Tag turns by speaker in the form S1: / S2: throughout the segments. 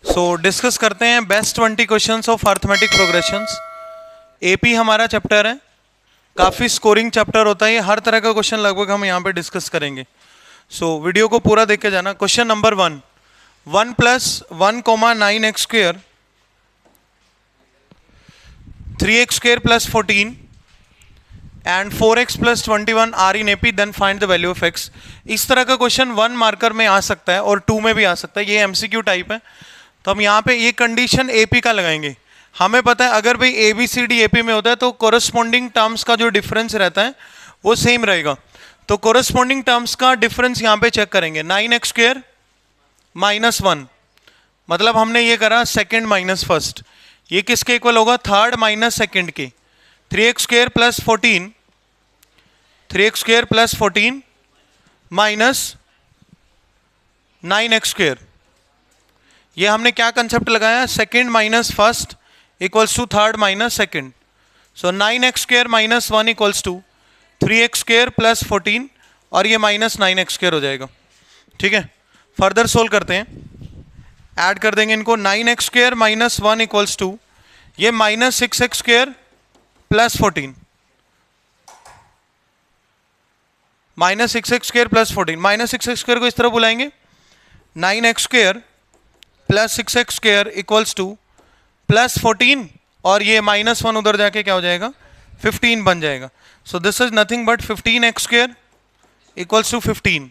S1: सो discuss करते हैं best 20 questions of arithmetic progressions. AP हमारा चैप्टर है, काफ़ी स्कोरिंग चैप्टर होता है ये, हर तरह का क्वेश्चन लगभग हम यहाँ पे डिस्कस करेंगे। सो वीडियो को पूरा देख के जाना। Question number 1, 1 + 1, 9x² 3x² + 14 and 4x + 21 are in AP, then find the value of x। इस तरह का क्वेश्चन 1 मार्कर में आ सकता है और 2 में भी आ सकता है, ये MCQ टाइप है। तो हम यहाँ पे ये कंडीशन AP का लगाएंगे। हमें पता है अगर भाई ABCD AP में होता है तो कोरस्पॉन्डिंग टर्म्स का जो डिफरेंस रहता है वो सेम रहेगा। तो कोरस्पॉन्डिंग टर्म्स का डिफरेंस यहाँ पे चेक करेंगे। 9x² - 1, मतलब हमने ये करा सेकेंड माइनस फर्स्ट, ये किसके इक्वल होगा? थर्ड माइनस सेकेंड के। 3x² + 14 3x² + 14 minus 9x²। ये हमने क्या कंसेप्ट लगाया? Second minus first equals to third minus second. So 9x² - 1 equals to 3x² + 14 और ये माइनस 9x² हो जाएगा। ठीक है, फर्दर सोल्व करते हैं, ऐड कर देंगे इनको। 9x² - 1 इक्वल्स टू ये -6x² + 14 -6x² + 14 -6x² को इस तरह बुलाएंगे। 9x² + 6x² इक्वल्स टू +14 और ये -1 उधर जाके क्या हो जाएगा? 15 बन जाएगा। So this is nothing but 15x² equals to 15।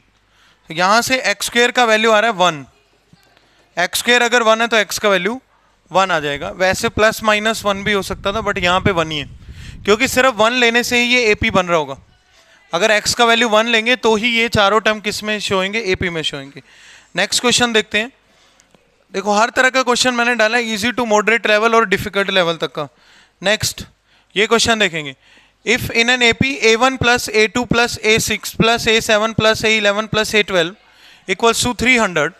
S1: यहाँ से x² का वैल्यू आ रहा है 1। x² अगर 1 है तो x का वैल्यू 1 आ जाएगा। वैसे +-1 भी हो सकता था बट यहाँ पे 1 ही है, क्योंकि सिर्फ 1 लेने से ही ये AP बन रहा होगा। अगर x का वैल्यू 1 लेंगे तो ही ये चारों टर्म किस में शो होंगे? AP में शो होंगे। नेक्स्ट क्वेश्चन देखते हैं। देखो हर तरह का क्वेश्चन मैंने डाला है, इजी टू मॉडरेट लेवल और डिफिकल्ट लेवल तक का। नेक्स्ट ये क्वेश्चन देखेंगे। If in an AP A1 + A2 + A6 + A7 + A11 + A12 equals to 300,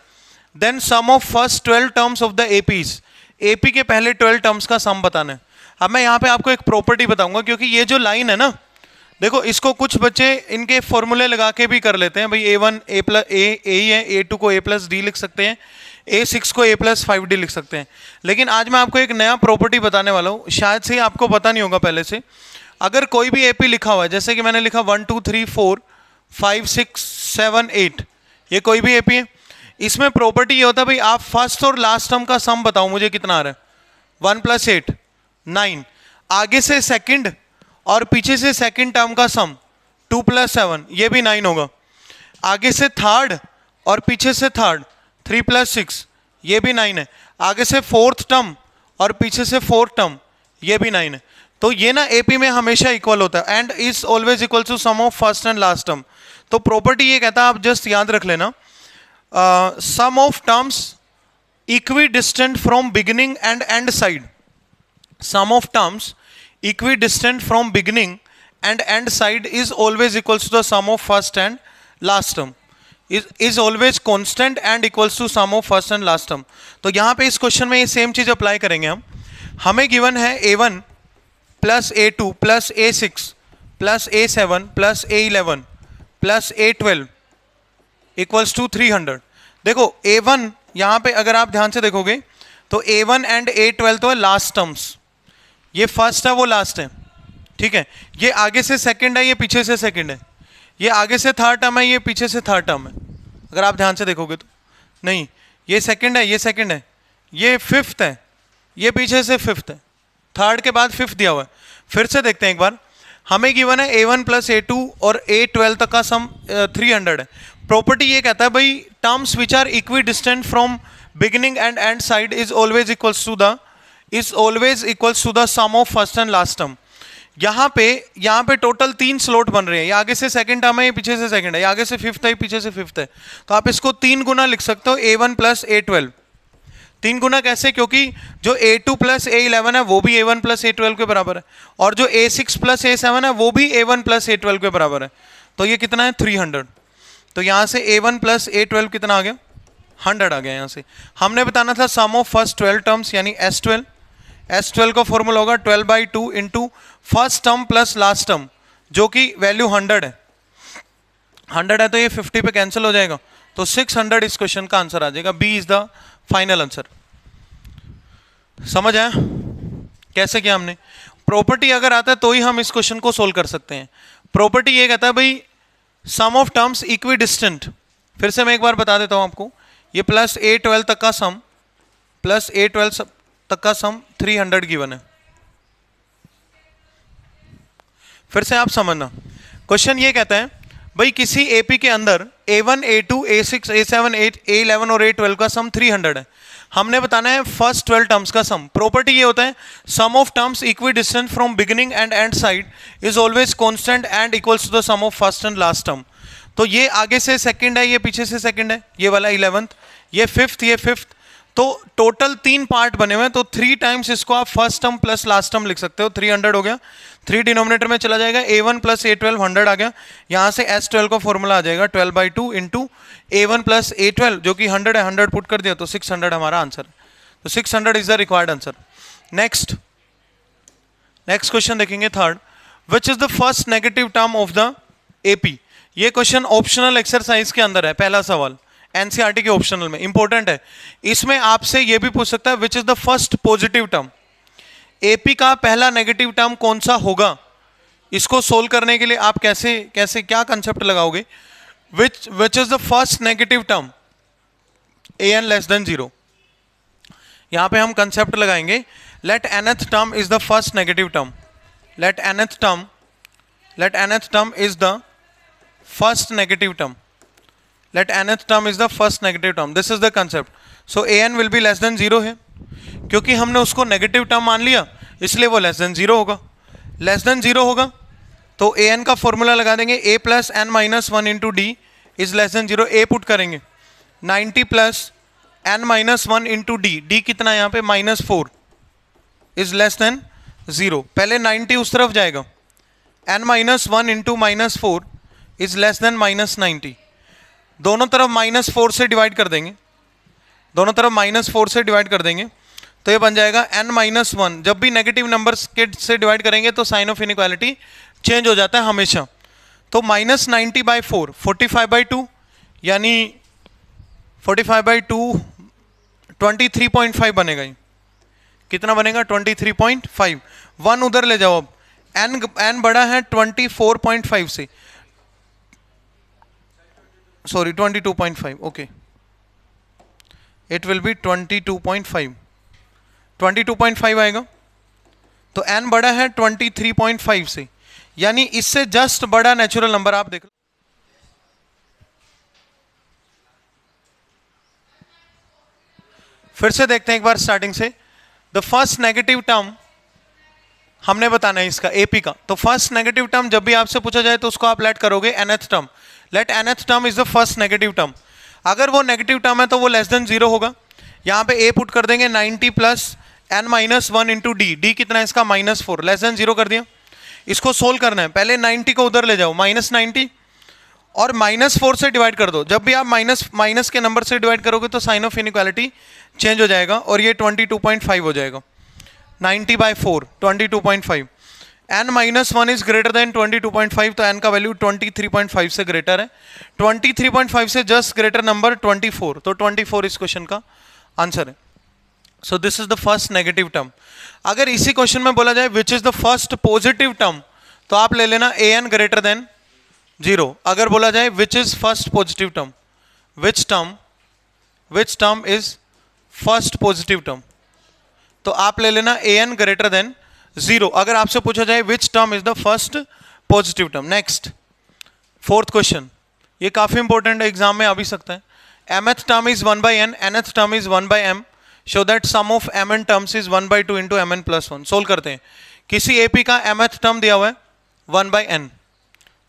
S1: then sum of first 12 terms of the APs। AP के पहले 12 टर्म्स का सम बताना है। अब मैं यहाँ पे आपको एक प्रॉपर्टी बताऊंगा, क्योंकि ये जो लाइन है ना, देखो इसको कुछ बच्चे इनके फॉर्मूले लगा के भी कर लेते हैं। भाई A1 A ही है, A2 को A + D लिख सकते हैं, A6 को A + 5D लिख सकते हैं। लेकिन आज मैं आपको एक नया प्रॉपर्टी बताने वाला हूँ, शायद से आपको पता नहीं होगा पहले से। अगर कोई भी AP लिखा हुआ है, जैसे कि मैंने लिखा 1 2 3 4 5 6 7 8, ये कोई भी AP है, इसमें प्रॉपर्टी ये होता है भाई आप फर्स्ट और लास्ट टर्म का सम बताओ मुझे कितना आ रहा है। 1 + 8 9, आगे से सेकंड और पीछे से सेकंड टर्म का सम 2 + 7, ये भी 9 होगा। आगे से थर्ड और पीछे से थर्ड 3 + 6, ये भी 9 है। आगे से फोर्थ टर्म और पीछे से फोर्थ टर्म, ये भी 9 है। तो ये ना AP में हमेशा इक्वल होता है, and is always equal to sum of first and last term. तो प्रॉपर्टी ये कहता है, आप जस्ट याद रख लेना, sum of terms equidistant from beginning and end side. सम ऑफ टर्म्स equidistant from beginning and end side is always equals to the sum of first and last term, is always constant and equals to sum of first and last term। तो यहाँ पे इस question में ये same चीज apply करेंगे हम। हमें गिवन है A1 + A2 + A6 + A7 + A11 + A12 equals to 300। देखो A1 यहाँ पे अगर आप ध्यान से देखोगे तो A1 एंड A12 तो है लास्ट टर्म्स, ये फर्स्ट है वो लास्ट है। ठीक है, ये आगे से सेकंड है, ये पीछे से सेकंड है, ये आगे से थर्ड टर्म है, ये पीछे से थर्ड टर्म है। अगर आप ध्यान से देखोगे तो नहीं, ये सेकंड है, ये सेकंड है, ये फिफ्थ है, ये पीछे से फिफ्थ है, थर्ड के बाद फिफ्थ दिया हुआ है। फिर से देखते हैं एक बार। हमें गिवन है A1 + A2 और A12 तक का सम 300 है। प्रॉपर्टी ये कहता है भाई terms which are equidistant from beginning and end side is always equals to the sum of first and last term. यहाँ पे टोटल 3 स्लॉट बन रहे हैं, ये आगे से सेकंड टर्म है, ये पीछे से सेकंड है, ये आगे से फिफ्थ है, पीछे से फिफ्थ है। तो आप इसको 3 गुना लिख सकते हो A1 + A12। 3 गुना कैसे? क्योंकि जो A2 + A11 है वो भी A1 + A12 के बराबर है, और जो A6 + A7 है वो भी A1 + A12 के बराबर है। तो ये कितना है? 300। तो यहाँ से A1 + A12 कितना आ गया? 100 आ गया। यहाँ से हमने बताना था सम ऑफ फर्स्ट 12 टर्म्स यानी S12। S12 का फॉर्मूला होगा 12/2 into first term plus last term, जो कि वैल्यू 100 है। 100 है तो ये 50 पे कैंसिल हो जाएगा, तो 600 इस क्वेश्चन का आंसर आ जाएगा। B is the final answer. समझ आया कैसे किया हमने? प्रॉपर्टी अगर आता है तो ही हम इस क्वेश्चन को सोल्व कर सकते हैं। प्रॉपर्टी ये कहता है भाई सम ऑफ टर्म्स इक्वी डिस्टेंट, फिर से मैं एक बार बता देता हूं आपको, ये प्लस A12 तक का सम, प्लस A12 तक का सम 300 गिवन है। फिर से आप समझना, क्वेश्चन ये कहता है भाई किसी एपी के अंदर A1 A2 A6 A7 A11 और A12 का सम 300 है। हमने बताना है फर्स्ट 12 टर्म्स का सम। प्रॉपर्टी ये होता है sum of terms equidistant from beginning and end side is always constant and equals to the sum of first and last term. तो ये आगे से सेकंड है, ये पीछे से सेकंड है, ये वाला 11th, ये 5th, ये 5th, तो टोटल 3 पार्ट बने हुए हैं, तो 3 टाइम्स इसको आप first term plus last term लिख सकते हो। 300 हो गया, 3 डिनोमिनेटर में चला जाएगा, A1 प्लस A12 100 आ गया, यहाँ से S12 का फॉर्मूला आ जाएगा 12/2 इंटू A1 प्लस A12 जो कि 100 है, 100 पुट कर दिया तो 600 हमारा आंसर। तो 600 is the required answer. Next question देखेंगे third, which is the first negative term of the AP। ये क्वेश्चन ऑप्शनल एक्सरसाइज के अंदर है, पहला सवाल एनसीईआरटी के ऑप्शनल में, इंपॉर्टेंट है। इसमें आपसे ये भी पूछ सकता है विच is the first positive term, AP का पहला नेगेटिव टर्म कौन सा होगा। इसको सोल्व करने के लिए आप कैसे क्या कंसेप्ट लगाओगे, which is the first negative term an less than 0। यहां पे हम कंसेप्ट लगाएंगे let nth term is the first negative term, let nth term is the first negative term, let nth term is the first negative term, this is the concept। so an will be less than 0 है, क्योंकि हमने उसको negative term मान लिया इसलिए वो less than 0 होगा। Less than 0 होगा तो an का फॉर्मूला लगा देंगे, a plus n minus 1 into D is less than 0, a put करेंगे 90 plus n minus 1 into D, D कितना है यहाँ पे -4 इज लेस देन 0। पहले 90 उस तरफ जाएगा, n minus 1 into -4 is less than -90, दोनों तरफ -4 से डिवाइड कर देंगे, दोनों तरफ -4 से डिवाइड कर देंगे तो ये बन जाएगा n-1। जब भी नेगेटिव नंबर्स के से डिवाइड करेंगे तो साइन ऑफ इनइक्वालिटी चेंज हो जाता है हमेशा। तो -90/4 45/2 यानी 45/2 23.5 बनेगा। ये कितना बनेगा 23.5। 1 उधर ले जाओ, अब n बड़ा है 24.5 से, sorry 22.5, okay it will be 22.5, 22.5 आएगा। तो n बड़ा है 23.5 से, यानी इससे जस्ट बड़ा नेचुरल नंबर आप देख लो। फिर से देखते हैं एक बार स्टार्टिंग से, द फर्स्ट नेगेटिव टर्म हमने बताना है इसका एपी का। तो फर्स्ट नेगेटिव टर्म जब भी आपसे पूछा जाए तो उसको आप लेट करोगे nth term, let nth term is the first negative term. अगर वो नेगेटिव टर्म है तो वो लेस देन 0 होगा, यहाँ पे a पुट कर देंगे 90 plus n minus 1 into D, D कितना है इसका -4, लेस देन 0 कर दिया। इसको सोल्व करना है, पहले 90 को उधर ले जाओ -90 और -4 से डिवाइड कर दो। जब भी आप माइनस के नंबर से डिवाइड करोगे तो साइन ऑफ इनइक्वालिटी चेंज हो जाएगा और ये 22.5 हो जाएगा। 90/4 22.5, n-1 इज ग्रेटर देन 22.5, तो n का वैल्यू 23.5 से ग्रेटर है। 23.5 से जस्ट ग्रेटर नंबर 24, तो 24 इस क्वेश्चन का आंसर है। सो this is the first negative term. अगर इसी क्वेश्चन में बोला जाए विच is the first positive term, तो आप ले लेना an ग्रेटर देन 0। अगर बोला जाए which is first positive term, which term is first positive term, तो आप ले लेना an ग्रेटर देन 0। अगर आपसे पूछा जाए which term is the first positive term. Next fourth question, ये काफी इंपॉर्टेंट है, एग्जाम में आ भी सकता है। mth term is 1/n, nth term is 1/m, show that sum of mn terms is 1/2 into mn plus 1। Solve करते हैं, किसी एपी का mth टर्म दिया हुआ है 1/n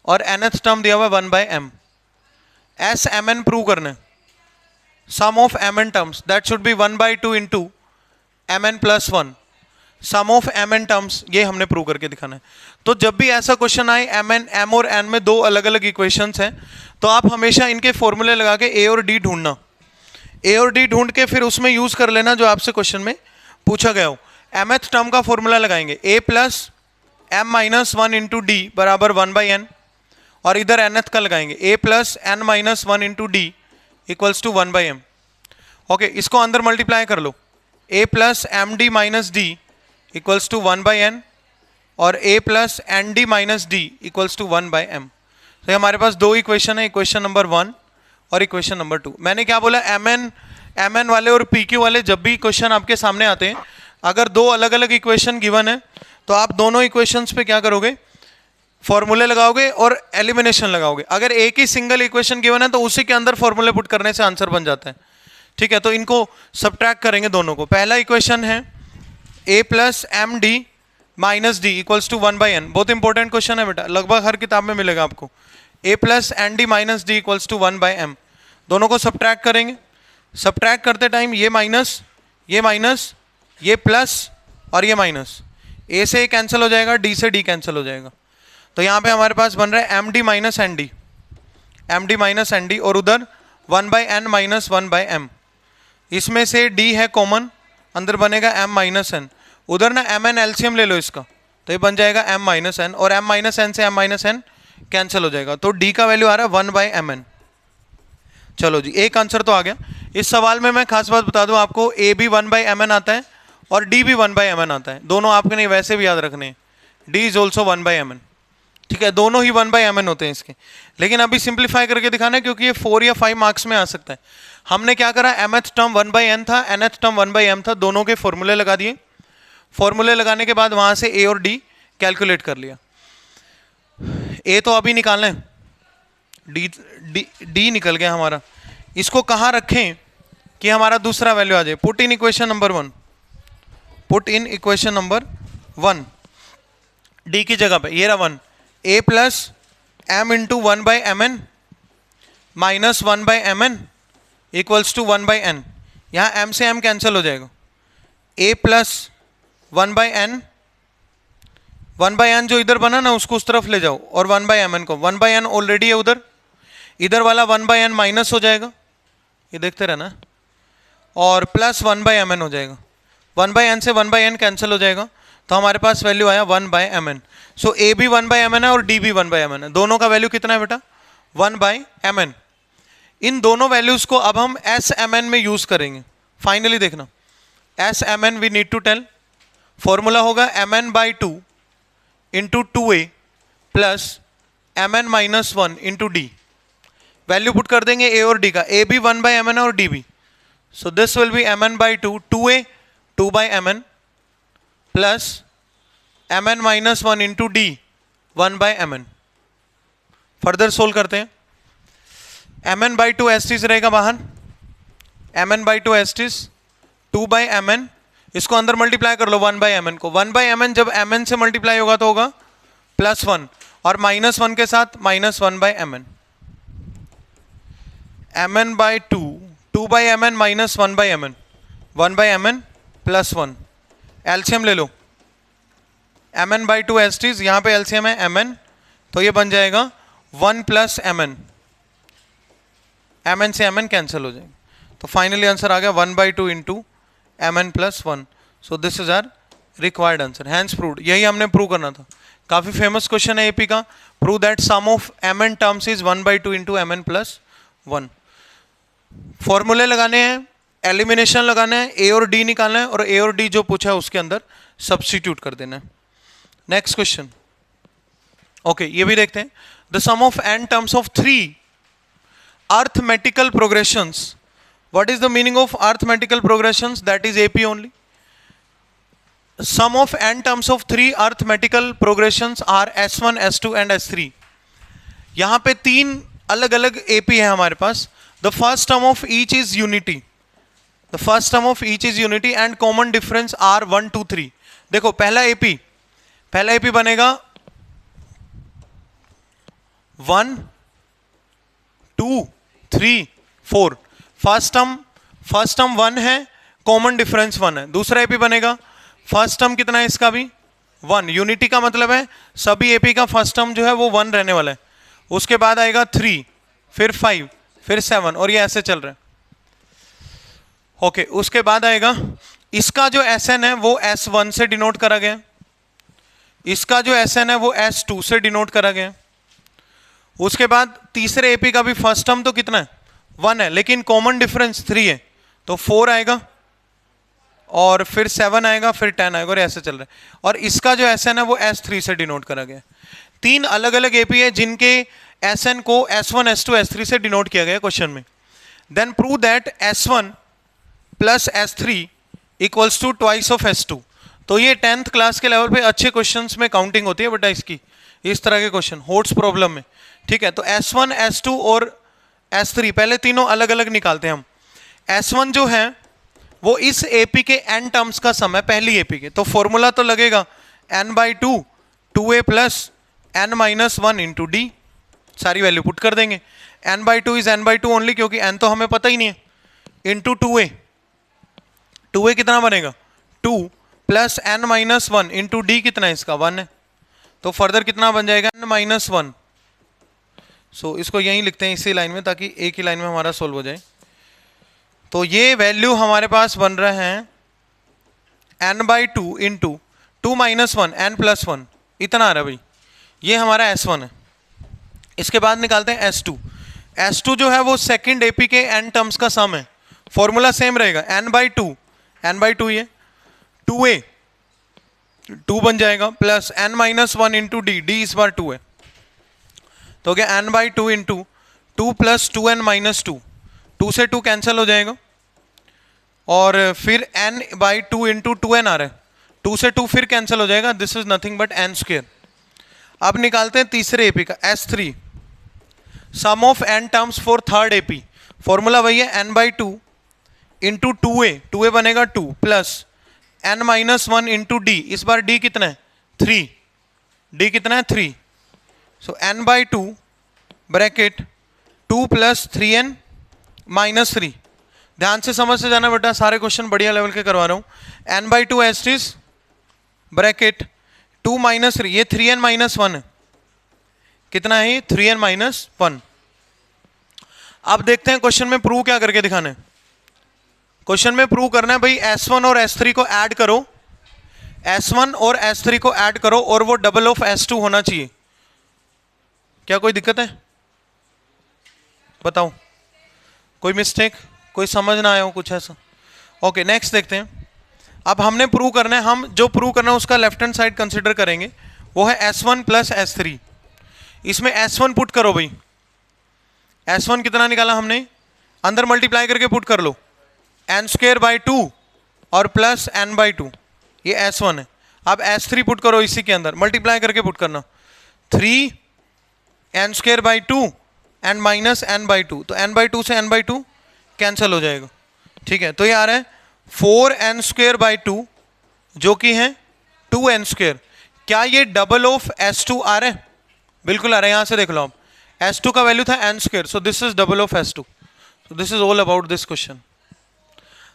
S1: और nth टर्म दिया हुआ है 1/m। mn प्रूव करना है, sum of mn terms that should be 1/2 into mn plus 1, sum of mn terms, ये हमने प्रूव करके दिखाना है। तो जब भी ऐसा क्वेश्चन आए m और n में दो अलग अलग इक्वेशंस हैं, तो आप हमेशा इनके फॉर्मूले लगा के a और d ढूंढना, a और d ढूंढ के फिर उसमें यूज कर लेना जो आपसे क्वेश्चन में पूछा गया हो। mth टर्म का फॉर्मूला लगाएंगे a plus m-1 into D बराबर 1/n, और इधर nth का लगाएंगे a plus n-1 into D equals to 1/m। Okay, इसको अंदर मल्टीप्लाई कर लो, A plus M D minus D equals to 1/n और A plus N D minus D equals to 1/m। तो हमारे पास दो इक्वेशन है, इक्वेशन नंबर 1 और इक्वेशन नंबर 2। मैंने क्या बोला, एम एन वाले और पी क्यू वाले जब भी क्वेश्चन आपके सामने आते हैं, अगर दो अलग अलग इक्वेशन गिवन है तो आप दोनों इक्वेशंस पे क्या करोगे, फॉर्मूले लगाओगे और एलिमिनेशन लगाओगे। अगर एक ही सिंगल इक्वेशन गिवन है तो उसी के अंदर फॉर्मूले पुट करने से आंसर बन जाता है। ठीक है, तो इनको सब्ट्रैक्ट करेंगे दोनों को। पहला इक्वेशन है A plus M D minus D equals to 1/n। बहुत इंपॉर्टेंट क्वेश्चन है बेटा, लगभग हर किताब में मिलेगा आपको। A plus N D minus D equals to 1/m। दोनों को सब्ट्रैक्ट करेंगे। सब्ट्रैक्ट करते टाइम ये माइनस, ये प्लस और ये माइनस, ए से ए कैंसिल हो जाएगा, डी से डी कैंसिल हो जाएगा। तो यहाँ पे हमारे पास बन रहा है M D minus N D, और उधर 1/n माइनस 1/m। इसमें से d है कॉमन, अंदर बनेगा m माइनस n। उधर ना mn एलसीएम ले लो इसका, तो ये बन जाएगा m माइनस n, और m माइनस n से m माइनस n कैंसिल हो जाएगा। तो d का वैल्यू आ रहा है 1/mn। चलो जी, एक आंसर तो आ गया। इस सवाल में मैं खास बात बता दूं आपको, a भी 1/mn आता है और d भी 1/mn आता है। दोनों आपके नहीं वैसे भी याद रखने हैं, d इज ऑल्सो 1/mn। ठीक है, दोनों ही 1/mn होते हैं इसके। लेकिन अभी सिंप्लीफाई करके दिखाना है क्योंकि ये 4 या 5 मार्क्स में आ सकता है। हमने क्या करा, mth टर्म 1/n था, nth टर्म 1/m था, दोनों के फॉर्मूले लगा दिए। फॉर्मूले लगाने के बाद वहां से a और d कैलकुलेट कर लिया। a तो अभी निकालना है, d निकल गया हमारा। इसको कहाँ रखें कि हमारा दूसरा वैल्यू आ जाए। Put in equation number 1, d की जगह पे ये रहा 1, a plus m into 1/mn minus 1/mn equals to 1/n। यहाँ m से m कैंसिल हो जाएगा। a प्लस 1/n जो इधर बना ना उसको उस तरफ ले जाओ, और 1/mn को, 1/n ऑलरेडी है उधर, इधर वाला 1/n माइनस हो जाएगा, ये देखते रहना, और प्लस 1/mn हो जाएगा। 1/n से 1/n कैंसिल हो जाएगा, तो हमारे पास वैल्यू आया 1/mn। सो a भी 1/mn है और d भी 1/mn है। दोनों का वैल्यू कितना है बेटा, 1/mn। इन दोनों वैल्यूज को अब हम SMN में यूज करेंगे। फाइनली देखना, SMN we need to tell, formula होगा mn/2 into 2a plus mn minus 1 into d। Value put कर देंगे a और d का, a भी 1/mn है और d भी। So this will be mn/2, 2a 2/mn plus mn minus 1 into d 1/mn। Further solve करते हैं। mn/2 एस्टिस रहेगा बाहर, mn/2 एस्टिस 2/mn, इसको अंदर मल्टीप्लाई कर लो 1/mn को। 1/mn जब mn से मल्टीप्लाई होगा तो होगा +1, और -1 के साथ -1/mn। mn/2 2/mn minus 1/mn, 1/mn plus 1। LCM ले लो, mn/2 एस्टिस, यहाँ पे एलसीएम है mn, तो ये बन जाएगा 1 + mn, mn से mn कैंसिल हो जाएगा। तो फाइनली आंसर आ गया 1/2 into mn + 1। So this is our required answer, hence proved. यही हमने प्रूव करना था, काफी फेमस क्वेश्चन है एपी का। Prove that sum of mn terms is 1/2 into mn + 1। फॉर्मूले लगाने हैं, एलिमिनेशन लगाना है, a और d निकालना है, और a और d जो पूछा है उसके अंदर सब्स्टिट्यूट कर देना है। नेक्स्ट क्वेश्चन, ओके, ये भी देखते हैं। The sum of n terms of 3 arithmetical progressions. What is the meaning of arithmetical progressions? That is AP only. Sum of n terms of 3 arithmetical progressions are S1, S2 and S3. यहाँ पे 3 अलग अलग AP है हमारे पास। The first term of each is unity. The first term of each is unity and common difference are 1, 2, 3. देखो पहला AP बनेगा 1, 2, 3, 4। First term 1 है, कॉमन डिफरेंस 1 है। दूसरा एपी बनेगा, फर्स्ट टर्म कितना है इसका भी 1। यूनिटी का मतलब है सभी एपी का फर्स्ट टर्म जो है वो 1 रहने वाला है। उसके बाद आएगा 3, फिर 5, फिर 7, और ये ऐसे चल रहा है। ओके, उसके बाद आएगा इसका जो SN है वो S1 से डिनोट करा गया, इसका जो SN है वो S2 से डिनोट करा गया। उसके बाद तीसरे एपी का भी फर्स्ट टर्म तो कितना है 1 है, लेकिन कॉमन डिफरेंस 3 है, तो 4 आएगा। और फिर 7 आएगा, फिर 10 आएगा, और ऐसे चल रहा है। और इसका जो एस एन है वो S3 से डिनोट करा गया। 3 अलग अलग एपी है जिनके एस एन को S1 S2 S3 से डिनोट किया गया क्वेश्चन में। Then prove that S1 plus S3 equals to twice of S2। तो ये 10th क्लास के लेवल पे अच्छे क्वेश्चंस में काउंटिंग होती है बेटा इसकी, इस तरह के क्वेश्चन होट्स प्रॉब्लम में। ठीक है, तो S1 S2 और S3 पहले तीनों अलग अलग निकालते हैं हम। S1 जो है वो इस एपी के n टर्म्स का सम है, पहली एपी के। तो फॉर्मूला तो लगेगा n/2 2a plus n-1 into D. सारी वैल्यू पुट कर देंगे। n/2 इज n/2 ओनली, क्योंकि n तो हमें पता ही नहीं है, इंटू 2a। 2a कितना बनेगा 2 प्लस n-1 इंटू डी कितना है इसका 1 है। तो फर्दर कितना बन जाएगा n-1। सो इसको यहीं लिखते हैं इसी लाइन में, ताकि एक ही लाइन में हमारा सोल्व हो जाए। तो ये वैल्यू हमारे पास बन रहे हैं n/2 इंटू 2 - 1 n+1, इतना आ रहा है भाई। ये हमारा S1 है। इसके बाद निकालते हैं S2। S2 जो है वो सेकंड एपी के n टर्म्स का सम है। फॉर्मूला सेम रहेगा n/2 ये 2a 2 बन जाएगा plus n-1 into D, D इस बार 2 है। तो क्या n/2 इंटू 2 प्लस 2n-2, 2 से 2 कैंसिल हो जाएगा, और फिर n/2 इंटू 2n आ रहा है, 2 से 2 फिर कैंसिल हो जाएगा, this is nothing but n²। अब निकालते हैं तीसरे एपी का S3, sum of n terms for third AP. Formula वही है n/2 इंटू 2a बनेगा 2 प्लस n-1 इंटू डी, इस बार d कितना है 3, d कितना है 3। सो n/2 ब्रैकेट 2 प्लस 3n - 3। ध्यान से समझ से जाना बेटा, सारे क्वेश्चन बढ़िया लेवल के करवा रहा हूँ। n/2 S ब्रैकेट 2 - 3, ये 3n - 1 है, कितना है ये 3n - 1। अब देखते हैं क्वेश्चन में प्रूव क्या करके दिखाना है। क्वेश्चन में प्रूव करना है भाई S1 और S3 को ऐड करो, S1 और S3 को ऐड करो, और वो डबल ऑफ S2 होना चाहिए। क्या कोई दिक्कत है बताओ, कोई मिस्टेक, कोई समझ ना आया हो कुछ ऐसा? ओके, नेक्स्ट देखते हैं। अब हमने प्रूव करना है, हम जो प्रूव करना है उसका लेफ्ट हैंड साइड कंसिडर करेंगे, वो है S1 प्लस S3। इसमें S1 पुट करो भाई, S1 कितना निकाला हमने, अंदर मल्टीप्लाई करके पुट कर लो, n²/2 और प्लस n/2, ये S1 है। अब S3 पुट करो इसी के अंदर, मल्टीप्लाई करके पुट करना, 3 n²/2 एंड माइनस n/2, तो n/2 से n/2 कैंसिल हो जाएगा। ठीक है, तो ये आ रहा है 4n²/2 जो कि है 2n²। क्या ये डबल ऑफ S2 आ रहा है? बिल्कुल आ रहा है, यहां से देख लो आप, S2 का वैल्यू था n², so this is double of S2। So this is all about this question.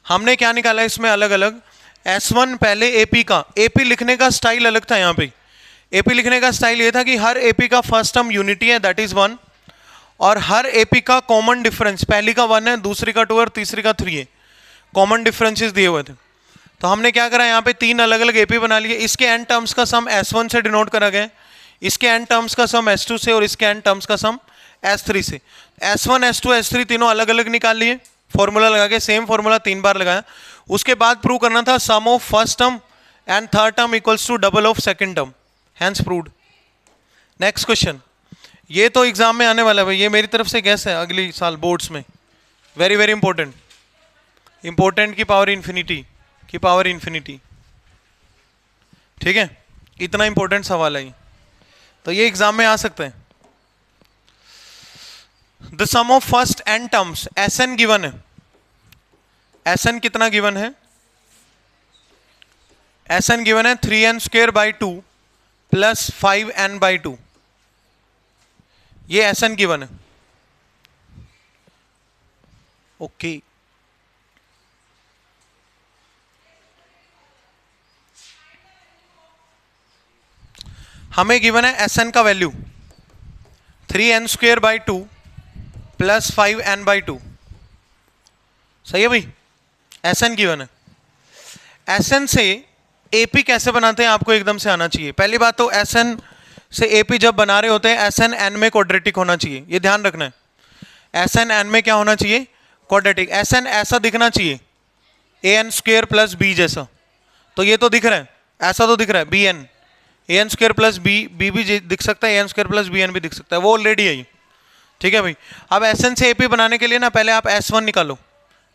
S1: हमने क्या निकाला है इसमें अलग अलग, S1 पहले एपी का, एपी लिखने का स्टाइल अलग था। यहाँ पे एपी लिखने का स्टाइल ये था कि हर एपी का फर्स्ट टर्म यूनिटी है, दैट इज 1, और हर एपी का कॉमन डिफरेंस, पहली का 1 है, दूसरी का 2 और तीसरी का 3 है, कॉमन डिफरेंसेस दिए हुए थे। तो हमने क्या करा, यहाँ पे 3 अलग अलग एपी बना लिए। इसके n टर्म्स का सम S1 से डिनोट करा गया, इसके n टर्म्स का सम S2 से, और इसके n टर्म्स का सम S3 से। S1 S2 S3 तीनों अलग अलग निकाल लिए, फॉर्मूला लगा के, सेम फॉर्मूला 3 बार लगाया। उसके बाद प्रूव करना था sum of first term and third term equals to double of second term, hence proved. Next question, ये तो एग्जाम में आने वाला है भाई, ये मेरी तरफ से गैस है, अगली साल बोर्ड्स में, वेरी वेरी इंपॉर्टेंट, इंपॉर्टेंट की पावर इन्फिनिटी, की पावर इन्फिनिटी। ठीक है, इतना इंपॉर्टेंट सवाल है ये, तो ये एग्जाम में आ सकता है। The sum of first n terms, Sn given है, Sn कितना गिवन है, Sn गिवन है 3n²/2 प्लस 5n/2, ये Sn गिवन है। ओके, हमें गिवन है Sn का वैल्यू 3n²/2 प्लस 5n/2, सही है भाई, Sn गिवन है। Sn से AP कैसे बनाते हैं आपको एकदम से आना चाहिए। पहली बात तो Sn से AP जब बना रहे होते हैं Sn n में क्वाड्रेटिक होना चाहिए, ये ध्यान रखना है। Sn n में क्या होना चाहिए, क्वाड्रेटिक। Sn ऐसा दिखना चाहिए, ए एन स्क्वेयर प्लस बी जैसा, तो ये तो दिख रहा है, ऐसा तो दिख रहा है B N, A N square plus B भी दिख सकता है, A N square plus B N भी दिख सकता है, वो ऑलरेडी है ये। ठीक है भाई, अब एस एन से एपी बनाने के लिए ना पहले आप एस वन निकालो,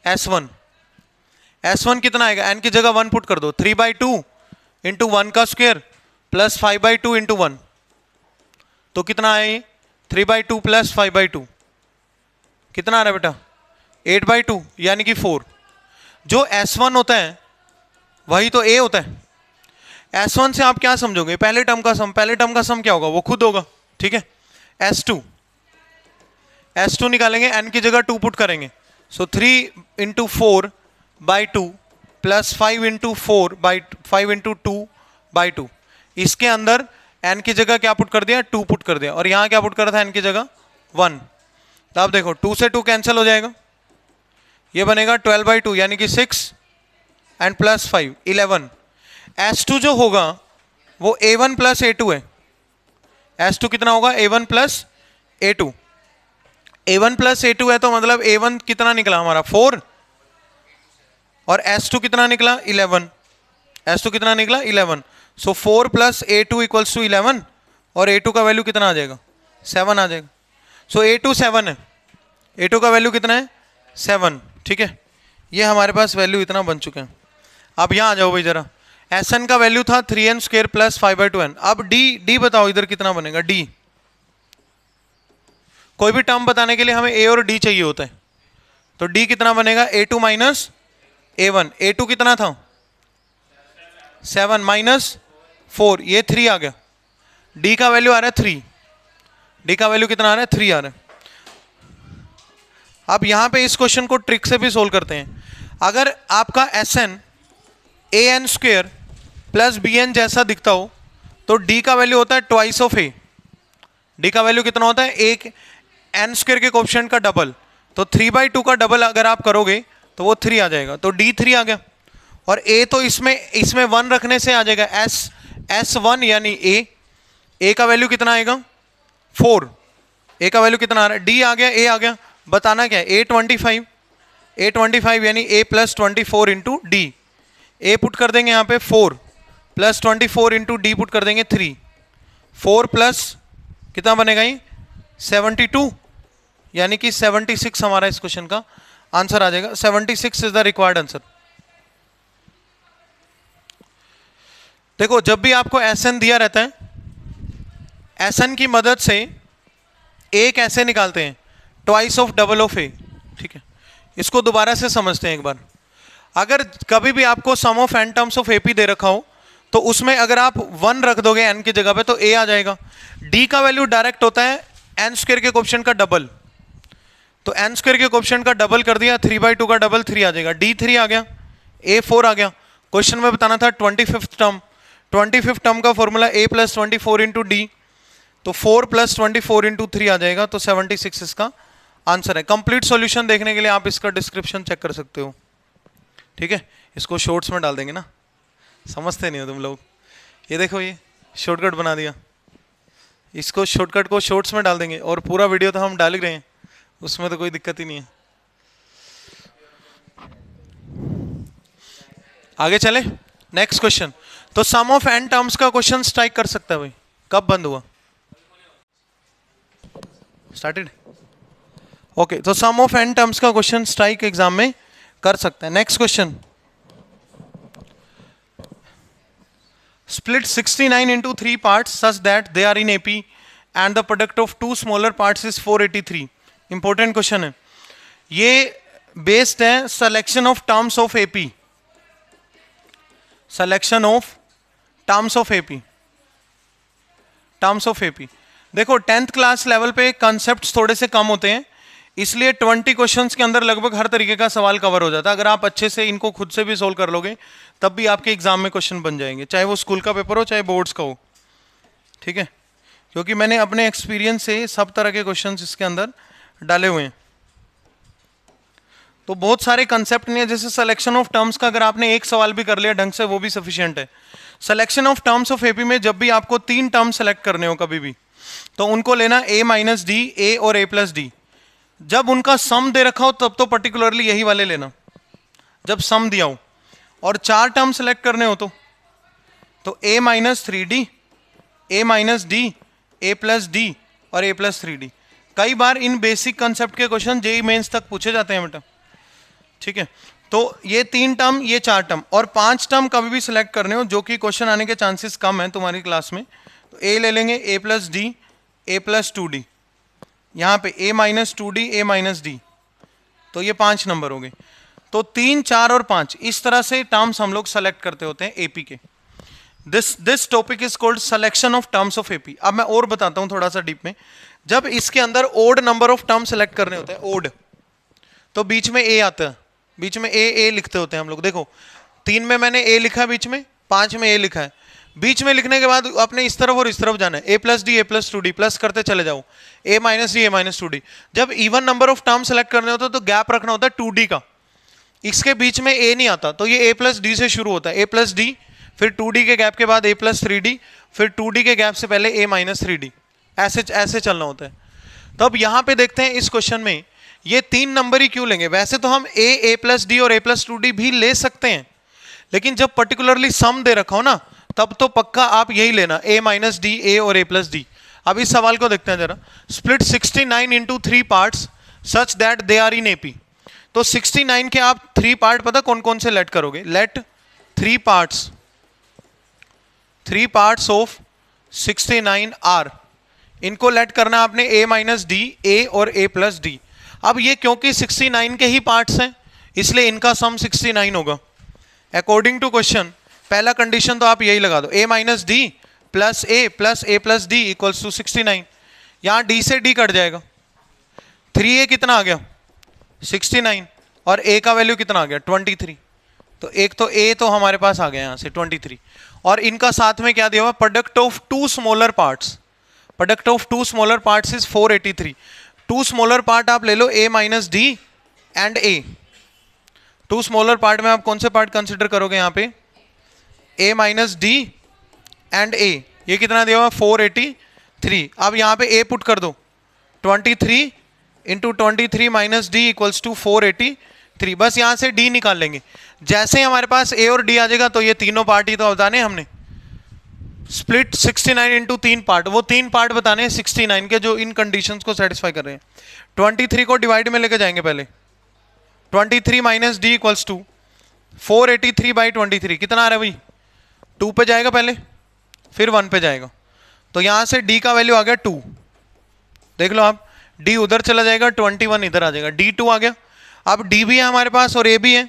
S1: एस वन कितना आएगा, एन की जगह 1 पुट कर दो, 3/2 इंटू 1 का स्क्वेयर प्लस 5/2 इंटू 1, तो कितना आया ये 3/2 प्लस 5/2 कितना आ रहा है बेटा 8/2 यानी कि 4। जो S1 होता है वही तो A होता है। S1 से आप क्या समझोगे, पहले टर्म का सम, पहले टर्म का सम क्या होगा वो खुद होगा। ठीक है, S2 निकालेंगे, n की जगह 2 पुट करेंगे, सो 3 इंटू 4/2 प्लस 5 इंटू 2/2, इसके अंदर n की जगह क्या पुट कर दिया 2 पुट कर दिया, और यहां क्या पुट करा था n की जगह 1। तो आप देखो 2 से 2 कैंसिल हो जाएगा, ये बनेगा 12/2 यानी कि 6 एंड प्लस 5 11। S2 जो होगा वो A1 प्लस A2 है। S2 कितना होगा A1 plus A2, A1 plus A2 है तो मतलब A1 कितना निकला हमारा 4 और S2 कितना निकला 11, S2 कितना निकला 11, सो 4 प्लस A2 इक्वल्स टू 11 और A2 का वैल्यू कितना आ जाएगा 7 आ जाएगा। सो A2 7 है, A2 का वैल्यू कितना है 7। ठीक है, ये हमारे पास वैल्यू इतना बन चुके हैं। अब यहाँ आ जाओ भाई जरा, Sn का वैल्यू था 3n स्क्वेयर प्लस 5/2n। अब D बताओ इधर कितना बनेगा D। कोई भी टर्म बताने के लिए हमें A और D चाहिए होता है, तो D कितना बनेगा A2 माइनस A1। A2 कितना था 7 माइनस 4, ये 3 आ गया। D का वैल्यू आ रहा है 3, D का वैल्यू कितना आ रहा है 3 आ रहा है। अब यहां पे इस क्वेश्चन को ट्रिक से भी सोल्व करते हैं। अगर आपका Sn an square plus bn जैसा दिखता हो तो D का वैल्यू होता है ट्वाइस ऑफ A। D का वैल्यू कितना होता है, एक n स्क्वेयर के कोएफिशिएंट का डबल, तो 3/2 का डबल अगर आप करोगे तो वो 3 आ जाएगा, तो D 3 आ गया। और A तो इसमें 1 रखने से आ जाएगा S1 यानी A का वैल्यू कितना आएगा 4, A का वैल्यू कितना आ रहा है D आ गया, A आ गया। बताना क्या है A25 यानी A plus 24 into D. A put कर देंगे यहाँ पे 4 प्लस 24 इंटू डी पुट कर देंगे 3, 4 प्लस कितना बनेगा ये 72 यानी कि 76 हमारा इस क्वेश्चन का आंसर आ जाएगा। 76 इज द रिक्वायर्ड आंसर। देखो जब भी आपको Sn दिया रहता है, Sn की मदद से A कैसे निकालते हैं, twice of double of A। ठीक है, इसको दोबारा से समझते हैं एक बार। अगर कभी भी आपको sum of n terms of AP दे रखा हो तो उसमें अगर आप 1 रख दोगे n की जगह पे तो A आ जाएगा। D का वैल्यू डायरेक्ट होता है n स्क्वायर के कोएफिशिएंट का डबल, तो n स्क्वायर के कोएफिशिएंट का डबल कर दिया, 3/2 का डबल 3 आ जाएगा, D 3 आ गया, A 4 आ गया। क्वेश्चन में बताना था 25th टर्म का formula A plus 24 into D, तो 4 प्लस 24 इंटू 3 आ जाएगा, तो 76 इसका आंसर है। कंप्लीट सॉल्यूशन देखने के लिए आप इसका डिस्क्रिप्शन चेक कर सकते हो। ठीक है, इसको शॉर्ट्स में डाल देंगे ना, समझते नहीं हो तुम लोग। ये देखो ये शॉर्टकट बना दिया, इसको शॉर्टकट को शॉर्ट्स में डाल देंगे और पूरा वीडियो तो हम डाल ही रहे हैं, उसमें तो कोई दिक्कत ही नहीं है। आगे चले नेक्स्ट क्वेश्चन। तो सम ऑफ n टर्म्स का क्वेश्चन स्ट्राइक कर सकता है भाई, कब बंद हुआ स्टार्टेड। ओके, तो सम ऑफ n टर्म्स का क्वेश्चन स्ट्राइक एग्जाम में कर सकते हैं। Next question, split 69 into 3 parts such that they are in AP and the product of 2 smaller parts is 483। Important question है ये, बेस्ड है selection of terms of AP, selection of terms of AP, terms of AP। देखो 10th class level पे concepts थोड़े से कम होते हैं, इसलिए 20 क्वेश्चंस के अंदर लगभग हर तरीके का सवाल कवर हो जाता है। अगर आप अच्छे से इनको खुद से भी सोल्व कर लोगे तब भी आपके एग्जाम में क्वेश्चन बन जाएंगे, चाहे वो स्कूल का पेपर हो चाहे बोर्ड्स का हो। ठीक है, क्योंकि मैंने अपने एक्सपीरियंस से सब तरह के क्वेश्चंस इसके अंदर डाले हुए हैं। तो बहुत सारे कंसेप्ट नहीं है, जैसे सिलेक्शन ऑफ टर्म्स का अगर आपने एक सवाल भी कर लिया ढंग से वो भी सफिशिएंट है। Selection of terms of AP में जब भी आपको 3 टर्म सेलेक्ट करने हो कभी भी, तो उनको लेना A माइनस डी, A और A प्लस डी। जब उनका सम दे रखा हो तब तो पर्टिकुलरली यही वाले लेना, जब सम दिया हो और 4 टर्म सेलेक्ट करने हो तो a minus 3d, a minus D, a plus D और a प्लस 3d। कई बार इन बेसिक कंसेप्ट के क्वेश्चन जेईई मेंस तक पूछे जाते हैं बेटा, ठीक है। तो ये 3 टर्म, ये 4 टर्म और 5 टर्म कभी भी सिलेक्ट करने हो जो कि क्वेश्चन आने के चांसेस कम हैं तुम्हारी क्लास में, तो a ले लेंगे a plus D, a plus 2d, यहाँ पे a minus 2d, a minus D, तो ये 5 नंबर हो गए। तो 3, 4 और 5 इस तरह से टर्म्स हम लोग सेलेक्ट करते होते हैं एपी के। This topic is called selection of terms of AP. अब मैं और बताता हूं थोड़ा सा डीप में। जब इसके अंदर odd number of term select करने होते हैं, ओड, तो बीच में ए आता है, बीच में ए लिखते होते हैं हम लोग। देखो 3 में मैंने ए लिखा है, बीच में 5 में ए लिखा है। बीच में लिखने के बाद आपने इस तरफ और इस तरफ जाना है, A plus D, A plus 2d, plus करते चले जाओ, ए माइनस डी, ए माइनस 2d। जब even number of term select करने होते हैं तो गैप रखना होता है 2d का, इसके बीच में ए नहीं आता, तो ये a प्लस डी से शुरू होता है, a प्लस डी, फिर 2d के गैप के बाद a प्लस 3d, फिर 2d के गैप से पहले a माइनस 3d, ऐसे चलना होता है। तो अब यहां पे देखते हैं इस क्वेश्चन में ये 3 नंबर ही क्यों लेंगे। वैसे तो हम a प्लस डी और a प्लस 2d भी ले सकते हैं, लेकिन जब पर्टिकुलरली सम दे रखा हो ना, तब तो पक्का आप यही लेना, a माइनस डी, a और a प्लस डी। अब इस सवाल को देखते हैं जरा। Split 69 into 3 parts such that they are in AP. तो 69 के आप 3 पार्ट पता कौन कौन से लेट करोगे? लेट 3 पार्ट्स ऑफ 69 आर, इनको लेट करना आपने a माइनस डी, a और a प्लस डी। अब ये क्योंकि 69 के ही पार्ट्स हैं इसलिए इनका सम 69 होगा अकॉर्डिंग टू क्वेश्चन। पहला कंडीशन तो आप यही लगा दो, a minus D plus a plus D equals to 69। यहां d से d कट जाएगा, 3a कितना आ गया 69 और a का वैल्यू कितना आ गया 23। तो एक तो a तो हमारे पास आ गया यहां से 23, और इनका साथ में क्या दिया हुआ, product of 2 smaller parts, product of 2 smaller parts is 483। 2 smaller part आप ले लो, a minus D and a। 2 smaller part में आप कौन से पार्ट कंसिडर करोगे यहाँ पे, a minus D and a। ये कितना दिया हुआ 483। अब यहाँ पे a पुट कर दो, 23 into 23 minus D equals to 483। बस यहाँ से d निकाल लेंगे। जैसे ही हमारे पास a और d आ जाएगा तो ये तीनों पार्ट ही तो बताने हमने। स्प्लिट 69 इंटू 3 पार्ट, वो 3 पार्ट बताने हैं 69 के जो इन कंडीशंस को सेटिस्फाई कर रहे हैं। 23 को डिवाइड में लेके जाएंगे पहले, 23 minus D equals to 483 by 23, कितना आ रहा है भाई 2 पे जाएगा पहले, फिर 1 पे जाएगा। तो यहाँ से d का वैल्यू आ गया 2, देख लो आप, d उधर चला जाएगा, 21 इधर आ जाएगा, d2 आ गया। अब d भी है हमारे पास और a भी है,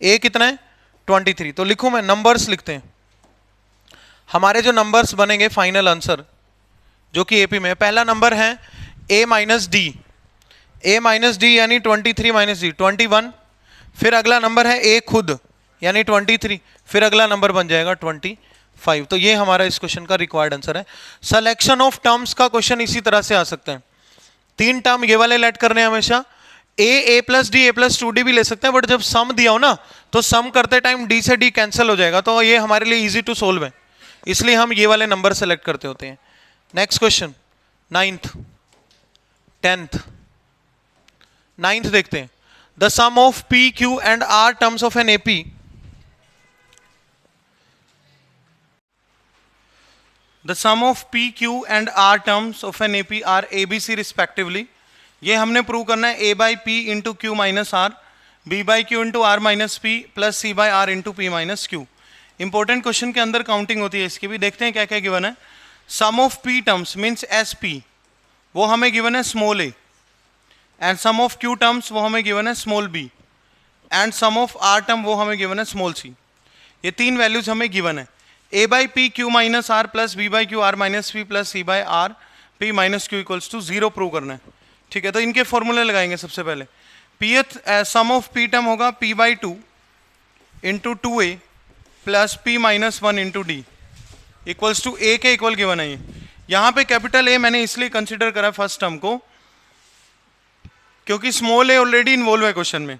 S1: a कितना है 23। तो लिखूं मैं, नंबर्स लिखते हैं, हमारे जो नंबर्स बनेंगे फाइनल आंसर जो कि एपी में, पहला नंबर है a minus D, a minus D यानी 23 माइनस डी 21, फिर अगला नंबर है a खुद यानी 23, फिर अगला नंबर बन जाएगा 25। तो ये हमारा इस क्वेश्चन का रिक्वायर्ड आंसर है। सिलेक्शन ऑफ टर्म्स का क्वेश्चन इसी तरह से आ सकते हैं। 3 टर्म ये वाले लेट करने हमेशा, a plus D, a plus 2d भी ले सकते हैं, बट जब सम दिया हो ना तो सम करते टाइम d से d कैंसिल हो जाएगा, तो ये हमारे लिए इजी टू सोल्व है, इसलिए हम ये वाले नंबर सेलेक्ट करते होते हैं। Next question 9th 10th 9th देखते हैं। The sum of p, q and r terms of an AP, the sum of p, q and r terms of an AP are ABC respectively. ये हमने prove करना है a by P into Q minus R, b by Q into are minus P plus c by R into P minus Q. Important question के अंदर counting होती है इसकी भी, देखते हैं क्या क्या गिवन है। Sum of p terms means S P, वो हमें गिवन है small a, and sum of q terms वो हमें गिवन है small b, and sum of r term वो हमें गिवन है स्मॉल c। ये 3 वैल्यूज हमें गिवन है। a by P Q minus R plus b by Q R minus P plus c by R P minus Q equals to 0 prove करना है, ठीक है। तो इनके फॉर्मूले लगाएंगे सबसे पहले। pth sum of p term होगा p by 2 into 2a plus p minus 1 into D equals to a के इक्वल गिवन है। यहाँ पे कैपिटल A मैंने इसलिए कंसिडर करा फर्स्ट टर्म को क्योंकि स्मॉल a ऑलरेडी इन्वॉल्व है क्वेश्चन में,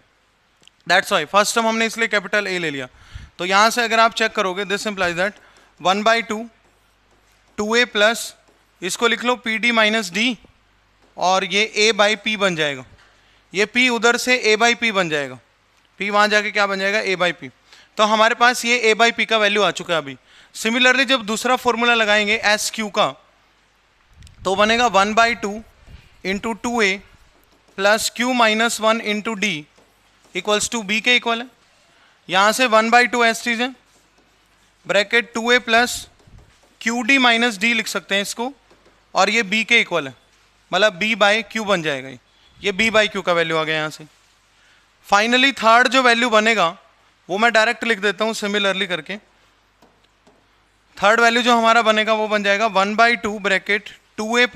S1: दैट्स वाई फर्स्ट टर्म हमने इसलिए कैपिटल A ले लिया। तो यहाँ से अगर आप चेक करोगे this implies that 1 by 2 2a plus, इसको लिख लो pd माइनस डी, और ये a बाई पी बन जाएगा, ये p उधर से a बाई पी बन जाएगा, p वहाँ जाके क्या बन जाएगा a बाई पी। तो हमारे पास ये a बाई पी का वैल्यू आ चुका है अभी। सिमिलरली जब दूसरा फॉर्मूला लगाएंगे एस क्यू का तो बनेगा 1/2 into 2a plus Q minus 1 into D equals to B के इक्वल है। यहाँ से 1/2 एस चीज है, bracket 2a plus Q D minus D लिख सकते हैं इसको, और ये b के इक्वल है, मतलब b बाई क्यू बन जाएगा। ये b बाई क्यू का वैल्यू आ गया यहाँ से। फाइनली थर्ड जो वैल्यू बनेगा वो मैं डायरेक्ट लिख देता हूँ सिमिलरली करके। थर्ड वैल्यू जो हमारा बनेगा वो बन जाएगा 1/2 bracket 2a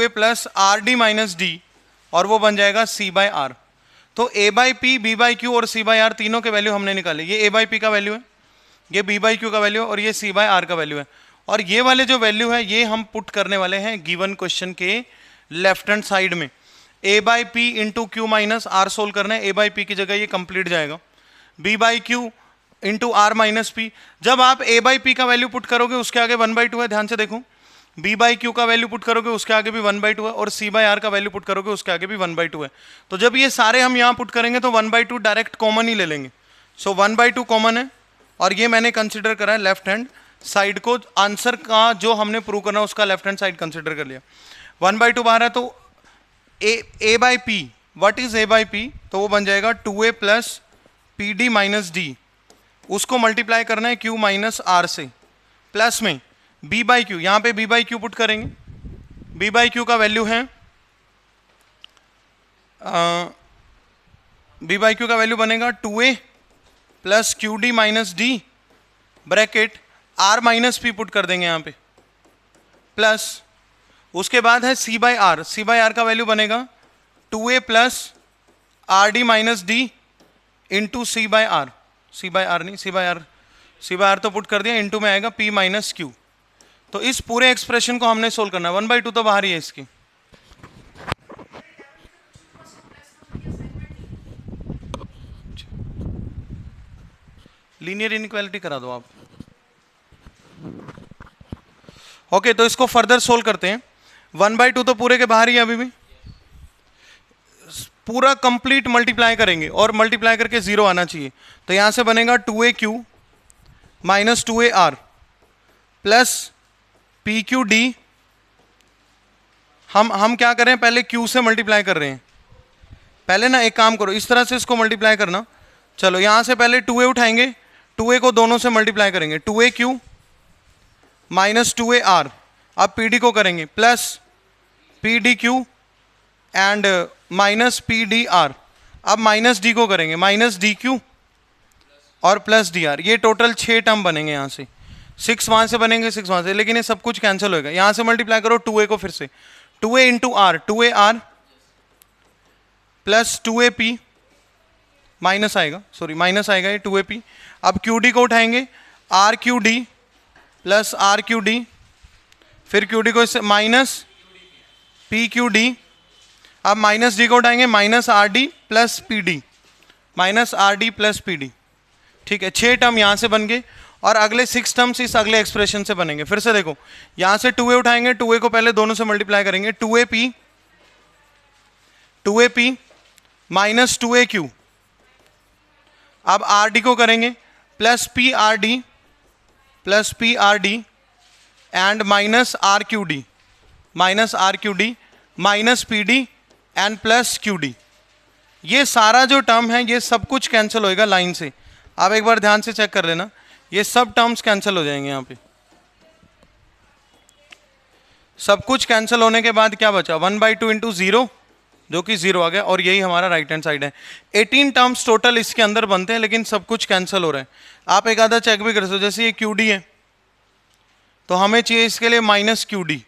S1: plus r d minus D, और वो बन जाएगा c बाई आर। तो a by P, b by Q और c बाई आर तीनों के वैल्यू हमने निकाले। ये a बाई पी का वैल्यू है, ये b बाई क्यू का वैल्यू है, और ये c बाई आर का वैल्यू है। और ये वाले जो वैल्यू है ये हम पुट करने वाले हैं गिवन क्वेश्चन के लेफ्ट हैंड साइड में। a by P into Q minus R solve करना है, a बाई पी की जगह ये कंप्लीट जाएगा, b by Q into are minus p. जब आप a बाई पी का वैल्यू पुट करोगे उसके आगे 1/2 है, ध्यान से देखो। b बाई क्यू का वैल्यू पुट करोगे उसके आगे भी 1/2 है, और c बाई आर का वैल्यू पुट करोगे उसके आगे भी 1/2 है। तो जब ये सारे हम यहाँ पुट करेंगे तो 1/2 डायरेक्ट कॉमन ही ले लेंगे। सो 1/2 कॉमन है, और ये मैंने कंसिडर करा है लेफ्ट हैंड साइड को। आंसर का जो हमने प्रूव करना उसका लेफ्ट हैंड साइड कंसिडर कर लिया। 1/2 बाहर है, तो a by P, what is a by P, तो वो बन जाएगा 2a plus p d minus D, उसको मल्टीप्लाई करना है q माइनस आर से, प्लस में b बाई क्यू, यहाँ पे b बाई क्यू पुट करेंगे। b बाई क्यू का वैल्यू है b बाई क्यू का वैल्यू बनेगा 2a plus Q D minus D bracket r minus P put कर देंगे यहाँ पे, प्लस उसके बाद है c by r. c by r का वैल्यू बनेगा 2a plus r d minus d into c by r, c by r नहीं, c बाई आर तो पुट कर दिया, इंटू में आएगा p माइनस क्यू। तो इस पूरे एक्सप्रेशन को हमने सोल्व करना है। 1/2 तो बाहर ही है इसकी। लीनियर इनइक्वालिटी करा दो आप। ओके, तो इसको फर्दर सोल्व करते हैं। 1/2 तो पूरे के बाहर ही है अभी भी, पूरा कंप्लीट मल्टीप्लाई करेंगे और मल्टीप्लाई करके 0 आना चाहिए। तो यहां से बनेगा 2a q minus 2a r plus p q d. हम क्या करें, पहले q से मल्टीप्लाई कर रहे हैं। पहले ना एक काम करो, इस तरह से इसको मल्टीप्लाई करना। चलो यहां से पहले 2a उठाएंगे, 2a को दोनों से मल्टीप्लाई करेंगे, 2a q minus 2a r. अब पी डी को करेंगे plus p d q and minus p d r. अब माइनस डी को करेंगे, माइनस डी क्यू और प्लस डी आर। ये टोटल 6 टर्म बनेंगे। यहाँ से 6 वहाँ से बनेंगे, 6 वहाँ से, लेकिन ये सब कुछ कैंसिल होएगा। यहाँ से मल्टीप्लाई करो 2a को, फिर से 2a into r, 2a r plus 2a p minus आएगा, सॉरी माइनस आएगा ये 2a पी। अब क्यू डी को उठाएंगे, r q d plus r q d, फिर क्यू डी को इससे माइनस पी क्यू डी। अब माइनस डी को उठाएंगे, minus r d plus p d, minus r d plus p d. ठीक है, 6 टर्म यहाँ से बन गए, और अगले 6 टर्म्स इस अगले एक्सप्रेशन से बनेंगे। फिर से देखो, यहाँ से 2a उठाएंगे, 2a को पहले दोनों से मल्टीप्लाई करेंगे, 2a p minus 2a q. अब आर डी को करेंगे plus p r d and minus r q D minus p d and plus Q d. ये सारा जो टर्म है ये सब कुछ कैंसिल होएगा लाइन से। आप एक बार ध्यान से चेक कर लेना, ये सब टर्म्स कैंसिल हो जाएंगे। यहाँ पे सब कुछ कैंसिल होने के बाद क्या बचा, 1/2 इंटू 0 जो कि 0 आ गया, और यही हमारा राइट हैंड साइड है। 18 टर्म्स टोटल इसके अंदर बनते हैं, लेकिन सब कुछ कैंसिल हो रहा है। आप एक आधा चेक भी कर सकते हो, जैसे ये क्यू डी है तो हमें चाहिए इसके लिए माइनस क्यू डी,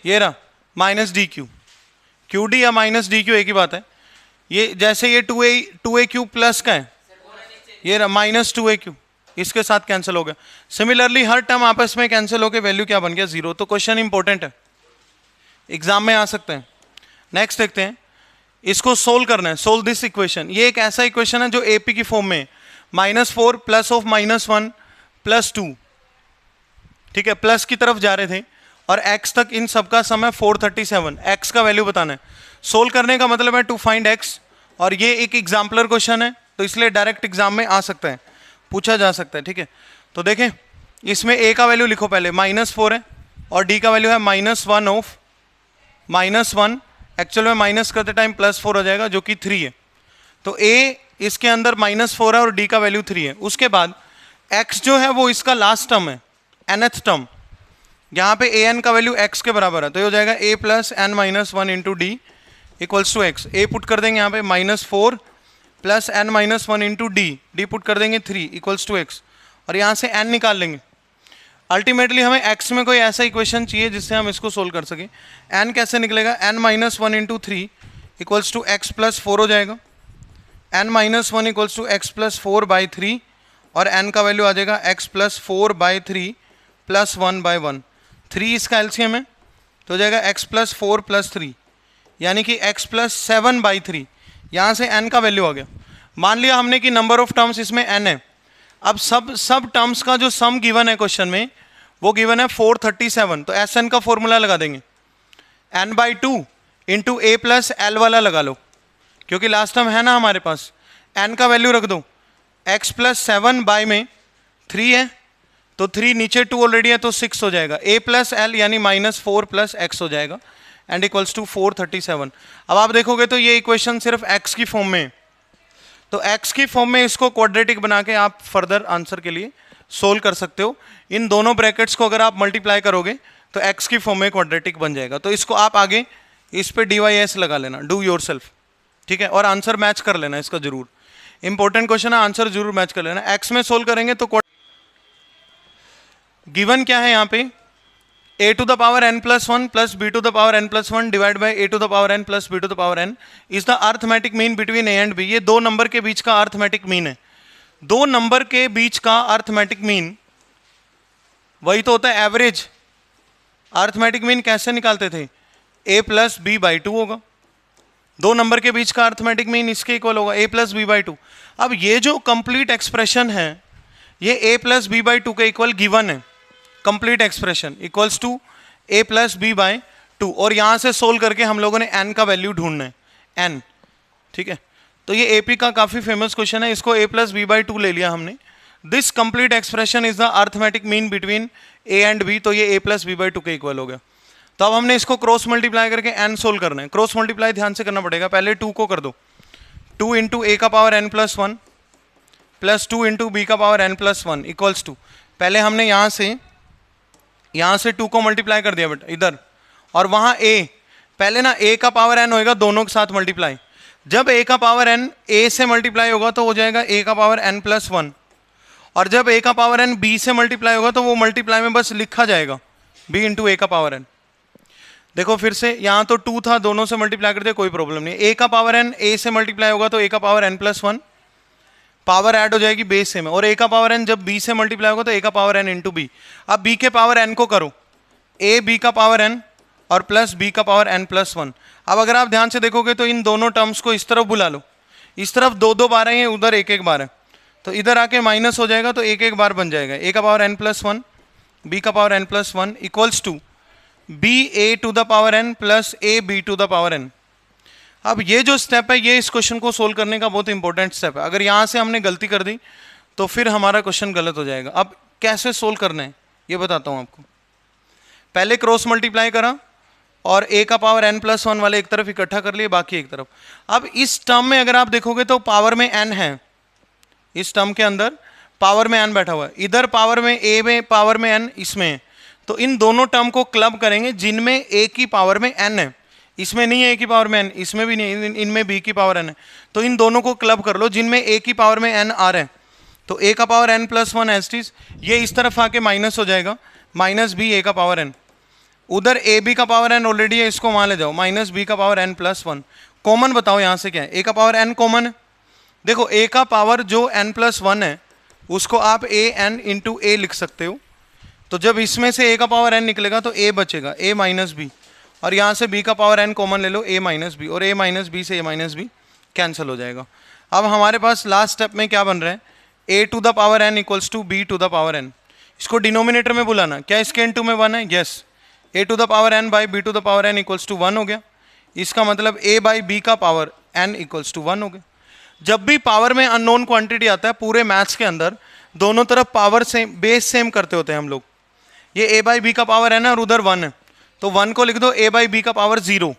S1: ये रहा minus d Q. Q D या माइनस डी क्यू एक ही बात है। ये जैसे ये 2a क्यू प्लस का है, ये रहा माइनस 2a क्यू, इसके साथ कैंसिल हो गया। सिमिलरली हर टर्म आपस में कैंसिल होकर वैल्यू क्या बन गया, 0। तो क्वेश्चन इंपॉर्टेंट है, एग्जाम में आ सकते हैं। नेक्स्ट देखते हैं, इसको सोल्व करना है। Solve this equation. ये एक ऐसा इक्वेशन है जो एपी की फॉर्म में है, -4 प्लस ऑफ -1 प्लस 2। ठीक है, प्लस की तरफ जा रहे थे और x तक इन सबका सम है 437। x का वैल्यू बताना है। सोल्व करने का मतलब है टू फाइंड एक्स, और ये एक एग्जाम्पलर क्वेश्चन है तो इसलिए डायरेक्ट एग्जाम में आ सकता है, पूछा जा सकता है, ठीक है। तो देखें इसमें ए का वैल्यू लिखो पहले -4 है और डी का वैल्यू है -1 ऑफ -1, एक्चुअल में माइनस करते टाइम +4 हो जाएगा जो कि 3 है। तो ए इसके अंदर -4 है और डी का वैल्यू 3 है। उसके बाद x जो है वो इसका लास्ट टर्म है, nth टर्म, यहाँ पे ए एन का वैल्यू x के बराबर है, तो ये हो जाएगा a + n-1 into D equals to x. A put कर देंगे यहाँ पे -4 + n-1 इंटू डी पुट कर देंगे 3 इक्वल्स टू एक्स, और यहाँ से n निकाल लेंगे। अल्टीमेटली हमें x में कोई ऐसा इक्वेशन चाहिए जिससे हम इसको सोल्व कर सकें। n कैसे निकलेगा, n-1 into 3 equals to x + 4 हो जाएगा, n-1 इक्वल्स टू एक्स + 4/3, और n का वैल्यू आ जाएगा x + 4/3 + 1/1, 3 इसका एलसीएम है तो हो जाएगा x + 4 + 3 यानी कि x + 7/3। यहाँ से n का वैल्यू आ गया। मान लिया हमने कि नंबर ऑफ टर्म्स इसमें n है। अब सब टर्म्स का जो सम गिवन है क्वेश्चन में वो गिवन है 437, तो Sn का फॉर्मूला लगा देंगे, n/2 इंटू a + l वाला लगा लो, क्योंकि लास्ट टर्म है ना हमारे पास। n का वैल्यू रख दो, x + 7/3 है तो 3 नीचे 2 ऑलरेडी है तो 6 हो जाएगा, a + l यानी -4 + x हो जाएगा एंड इक्वल्स टू 437। अब आप देखोगे तो ये इक्वेशन सिर्फ x की फॉर्म में है, तो x की फॉर्म में इसको क्वाड्रेटिक बना के आप फर्दर आंसर के लिए सोल्व कर सकते हो। इन दोनों ब्रैकेट्स को अगर आप मल्टीप्लाई करोगे तो x की फॉर्म में क्वाड्रेटिक बन जाएगा। तो इसको आप आगे इस पे dy/s लगा लेना, डू योरसेल्फ, ठीक है, और आंसर मैच कर लेना इसका जरूर। इंपॉर्टेंट क्वेश्चन है, आंसर जरूर मैच कर लेना। x में सोल्व करेंगे तो गिवन क्या है यहाँ पे, a to the power n + 1 plus b to the power n + 1 divided by a to the power n plus b to the power n is the arithmetic mean between a and b। ये दो number के बीच का arithmetic mean है। दो number के बीच का arithmetic mean वही तो होता है एवरेज। अर्थमेटिक मीन कैसे निकालते थे, a + b/2 होगा, दो नंबर के बीच का अर्थमेटिक मीन इसके इक्वल होगा a + b/2। अब ये जो कंप्लीट एक्सप्रेशन है ये a + b/2 के इक्वल गिवन है, complete expression equals to a + b/2, और यहां से सोल्व करके हम लोगों ने n का वैल्यू ढूंढना है, n, ठीक है। तो ये एपी का काफी फेमस क्वेश्चन है, इसको a + b/2 ले लिया हमने। This complete expression is the arithmetic mean between a and b, तो ये a + b/2 के इक्वल हो गया। तो अब हमने इसको क्रॉस मल्टीप्लाई करके n सोल्व करना है। क्रॉस मल्टीप्लाई ध्यान से करना पड़ेगा, पहले 2 को कर दो, 2 इंटू a का power n + 1 plus 2 into b का पावर n + 1 इक्वल्स टू, पहले हमने यहाँ से 2 को मल्टीप्लाई कर दिया बेटा इधर, और वहाँ a, पहले ना a का पावर n होएगा दोनों के साथ मल्टीप्लाई। जब a का पावर n a से मल्टीप्लाई होगा तो हो जाएगा a का पावर n + 1, और जब a का पावर n b से मल्टीप्लाई होगा तो वो मल्टीप्लाई में बस लिखा जाएगा b इंटू a का पावर n। देखो फिर से, यहाँ तो 2 था, दोनों से मल्टीप्लाई कर दिया, कोई प्रॉब्लम नहीं। a का पावर n a से मल्टीप्लाई होगा तो a का पावर n + 1, पावर ऐड हो जाएगी बेस से में, और a का पावर n जब b से मल्टीप्लाई होगा तो a का पावर n इंटू b। अब b के पावर n को करो, a b का पावर n और प्लस b का पावर n + 1। अब अगर आप ध्यान से देखोगे तो इन दोनों टर्म्स को इस तरफ बुला लो, इस तरफ 2-2 बार है, उधर 1-1 बार है, तो इधर आके माइनस हो जाएगा तो 1-1 बार बन जाएगा। a का पावर n + 1 b का power n + 1 equals to ba to the power n plus ab to the power n। अब ये जो स्टेप है ये इस क्वेश्चन को सोल्व करने का बहुत इंपॉर्टेंट स्टेप है। अगर यहाँ से हमने गलती कर दी तो फिर हमारा क्वेश्चन गलत हो जाएगा। अब कैसे सोल्व करना है ये बताता हूँ आपको। पहले क्रॉस मल्टीप्लाई करा और a का पावर n + 1 वाले एक तरफ इकट्ठा कर लिए, बाकी एक तरफ। अब इस टर्म में अगर आप देखोगे तो पावर में n है, इस टर्म के अंदर पावर में n बैठा हुआ है, इधर पावर में a में पावर में n इसमें है, तो इन दोनों टर्म को क्लब करेंगे जिनमें a की पावर में n है, इसमें नहीं है a की पावर में n, इसमें भी नहीं, इनमें b की पावर n है, तो इन दोनों को क्लब कर लो जिनमें a की पावर में n आ रहा है। तो a का पावर n + 1 एस्टिस, ये इस तरफ आके माइनस हो जाएगा, -b a का पावर n, उधर a b का पावर n ऑलरेडी है, इसको वहां ले जाओ, -b का पावर n + 1। कॉमन बताओ यहाँ से क्या है, a का पावर n कॉमन है। देखो a का पावर जो n + 1 है उसको आप a n इंटू a लिख सकते हो, तो जब इसमें से a का पावर n निकलेगा तो a बचेगा, a - b, और यहाँ से b का पावर n कॉमन ले लो, a - b, और a - b से a - b कैंसिल हो जाएगा। अब हमारे पास लास्ट स्टेप में क्या बन रहा है, a to the power n equals to b to the power n। इसको डिनोमिनेटर में बुलाना, क्या इसके इनटू में 1 है, yes, a to the power n by b to the power n equals to 1 हो गया। इसका मतलब a बाई बी का पावर n इक्वल्स टू 1 हो गया। जब भी पावर में अननोन क्वांटिटी आता है पूरे मैथ्स के अंदर दोनों तरफ पावर सेम, बेस सेम करते होते हैं हम लोग। ये a बाई बी का पावर है ना और उधर 1 है, तो 1 को लिख दो a बाई बी का पावर 0।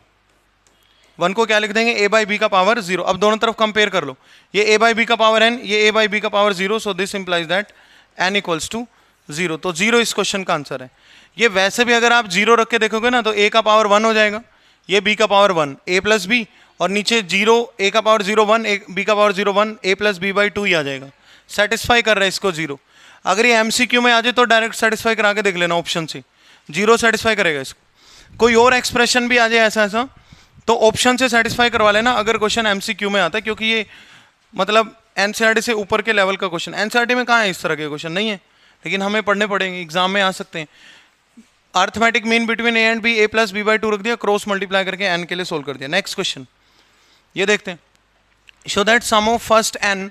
S1: 1 को क्या लिख देंगे a बाई बी का पावर 0। अब दोनों तरफ कंपेयर कर लो, ये a बाई बी का पावर n, ये a बाई बी का power 0, so this implies that n equals to 0। तो 0 इस क्वेश्चन का आंसर है। ये वैसे भी अगर आप 0 रख के देखोगे ना तो a का पावर 1 हो जाएगा, ये b का पावर 1, a प्लस बी, और नीचे 0, a का पावर 0 1, b का power 0 1, a plus b by 2 ही आ जाएगा। सेटिस्फाई कर रहा है इसको 0। अगर ये MCQ में आ जाए तो डायरेक्ट सेटिस्फाई करा के देख लेना ऑप्शन से, 0 सेटिस्फाई करेगा इसको। कोई और एक्सप्रेशन भी आ जाए ऐसा ऐसा तो ऑप्शन से सेटिस्फाई करवा लेना अगर क्वेश्चन MCQ में आता है, क्योंकि ये मतलब NCERT से ऊपर के लेवल का क्वेश्चन। NCERT में कहाँ है इस तरह के क्वेश्चन, नहीं है, लेकिन हमें पढ़ने पड़ेंगे, एग्जाम में आ सकते हैं। Arithmetic mean between a and b, a plus b by 2 रख दिया, क्रॉस मल्टीप्लाई करके n के लिए सोल्व कर दिया। नेक्स्ट क्वेश्चन ये देखते हैं। Show that sum of first n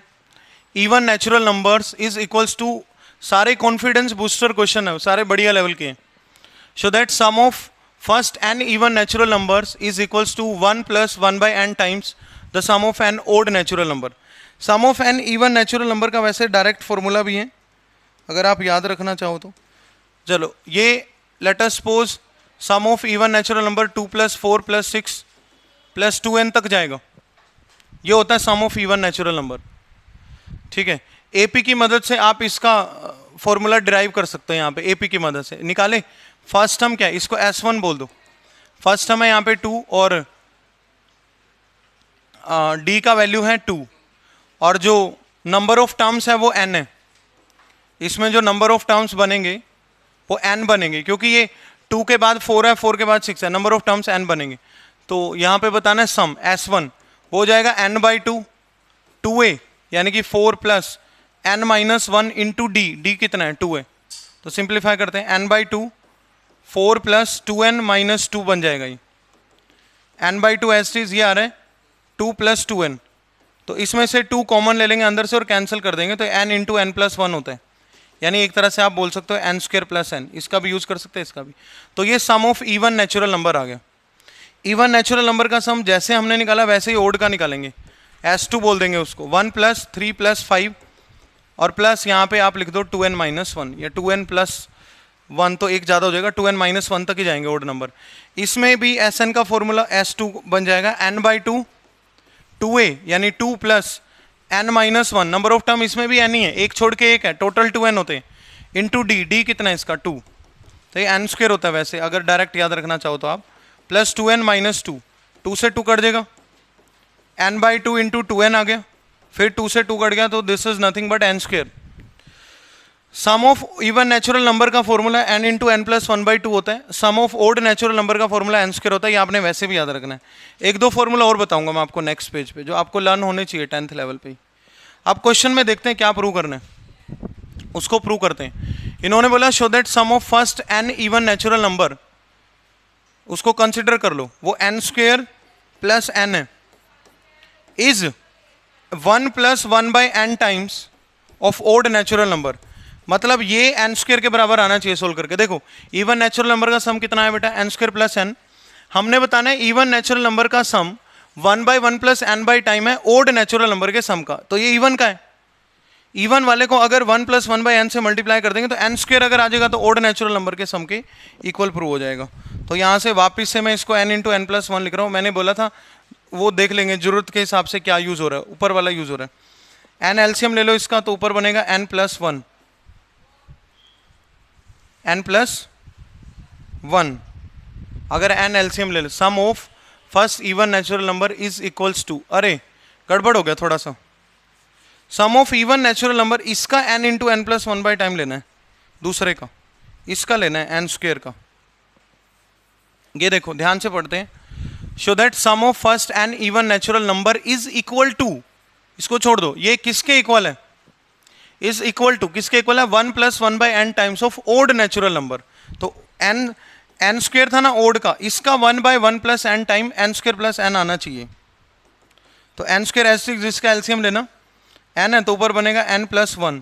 S1: even natural numbers is equals to, सारे कॉन्फिडेंस बूस्टर क्वेश्चन है, सारे बढ़िया लेवल के हैं। Show that sum of first n even natural numbers is equals to 1 plus 1 by n times the sum of n odd natural number. Sum of n even natural number का वैसे direct formula भी है, अगर आप याद रखना चाहो तो। चलो ये let us suppose sum of even natural number 2 plus 4 plus 6 plus 2n तक जाएगा, ये होता है sum of even natural number. ठीक है, AP की मदद से आप इसका फॉर्मूला डिराइव कर सकते हैं। यहाँ पे AP की मदद से निकाले। फर्स्ट टर्म क्या है, इसको S1 बोल दो। फर्स्ट टर्म है यहाँ पे 2 और D का वैल्यू है 2, और जो नंबर ऑफ टर्म्स है वो n है। इसमें जो नंबर ऑफ टर्म्स बनेंगे वो n बनेंगे, क्योंकि ये 2 के बाद 4 है, 4 के बाद 6 है, नंबर ऑफ टर्म्स n बनेंगे। तो यहाँ पे बताना है सम S1 वो हो जाएगा n बाई 2 2a, यानी कि 4 plus n minus 1 into d कितना है 2 है, तो सिंप्लीफाई करते हैं n by 2 4 plus 2n minus 2 बन जाएगा। ये n बाई 2 एस ये आ रहा है 2 प्लस 2n, तो इसमें से 2 कॉमन ले लेंगे अंदर से और कैंसिल कर देंगे, तो n इंटू n प्लस 1 होता है। यानी एक तरह से आप बोल सकते हो n स्क्वायर प्लस n, इसका भी यूज कर सकते हैं, इसका भी। तो ये sum of even natural number आ गया। इवन नेचुरल नंबर का सम जैसे हमने निकाला वैसे ही ओड का निकालेंगे, S2 बोल देंगे उसको, 1 प्लस 3 प्लस 5 और प्लस यहाँ पे आप लिख दो 2n माइनस 1 या 2n प्लस 1, तो एक ज़्यादा हो जाएगा, 2n माइनस 1 तक ही जाएंगे ओड नंबर। इसमें भी Sn का फॉर्मूला S2 बन जाएगा n बाई 2 2a, यानी 2 plus n minus 1, number of term इसमें भी n ही है, एक छोड़ के एक है, टोटल 2n होते हैं, इंटू d कितना है इसका 2, तो ये n स्क्वायर होता है वैसे अगर डायरेक्ट याद रखना चाहो तो आप, प्लस 2n माइनस 2, 2 से 2 कट जाएगा, n बाई 2 इंटू 2n आ गया, फिर 2 से 2 कट गया, तो this is nothing but n square. Sum of even natural number का formula n into n plus 1 by 2 होता है, sum of odd natural number का फॉर्मूला n स्क्वायर होता है, ये आपने वैसे भी याद रखना है। एक दो फॉर्मूला और बताऊंगा मैं आपको नेक्स्ट पेज पे, जो आपको लर्न होने चाहिए 10th लेवल पे। अब क्वेश्चन में देखते हैं क्या प्रूव करना है, उसको प्रूव करते हैं। इन्होंने बोला show that sum of first n even natural number, उसको कंसिडर कर लो, वो n स्क्वायर प्लस n है, is 1 plus 1 by n times of odd natural number. मतलब ये n स्क्वायर के बराबर आना चाहिए सोल्व करके। देखो इवन नेचुरल नंबर का सम कितना है बेटा, n स्क्वायर प्लस n। हमने बताना है इवन नेचुरल नंबर का सम 1 by 1 plus n by time है ओड नेचुरल नंबर के सम का, तो ये इवन का है। इवन वाले को अगर 1 प्लस 1 बाई n से मल्टीप्लाई कर देंगे तो n स्क्वायर अगर आ जाएगा तो ओड नेचुरल नंबर के सम के इक्वल प्रूव हो जाएगा। तो यहाँ से वापिस से मैं इसको n इंटू n प्लस 1 लिख रहा हूँ। मैंने बोला था वो देख लेंगे जरूरत के हिसाब से क्या यूज हो रहा है, ऊपर वाला यूज हो रहा है। n एलसीएम ले लो इसका, तो ऊपर बनेगा n प्लस 1, n प्लस 1। अगर n एलसीएम ले लो, sum of first even natural number is equals to, अरे गड़बड़ हो गया थोड़ा सा, sum of even natural number इसका n into n plus 1 by time लेना है, दूसरे का इसका लेना है n स्क्वायर का। ये देखो ध्यान से पढ़ते हैं, show that sum of first n even natural number is equal to, इसको छोड़ दो, ये किसके इक्वल है, इज इक्वल टू किसके इक्वल है, 1 plus 1 by n times of odd natural number. तो n स्क्वायर था ना ओड का, इसका 1 by 1 plus n time n square plus n आना चाहिए। तो n स्क्वायर एस जिसका एलसीएम लेना n है, तो ऊपर बनेगा n प्लस 1,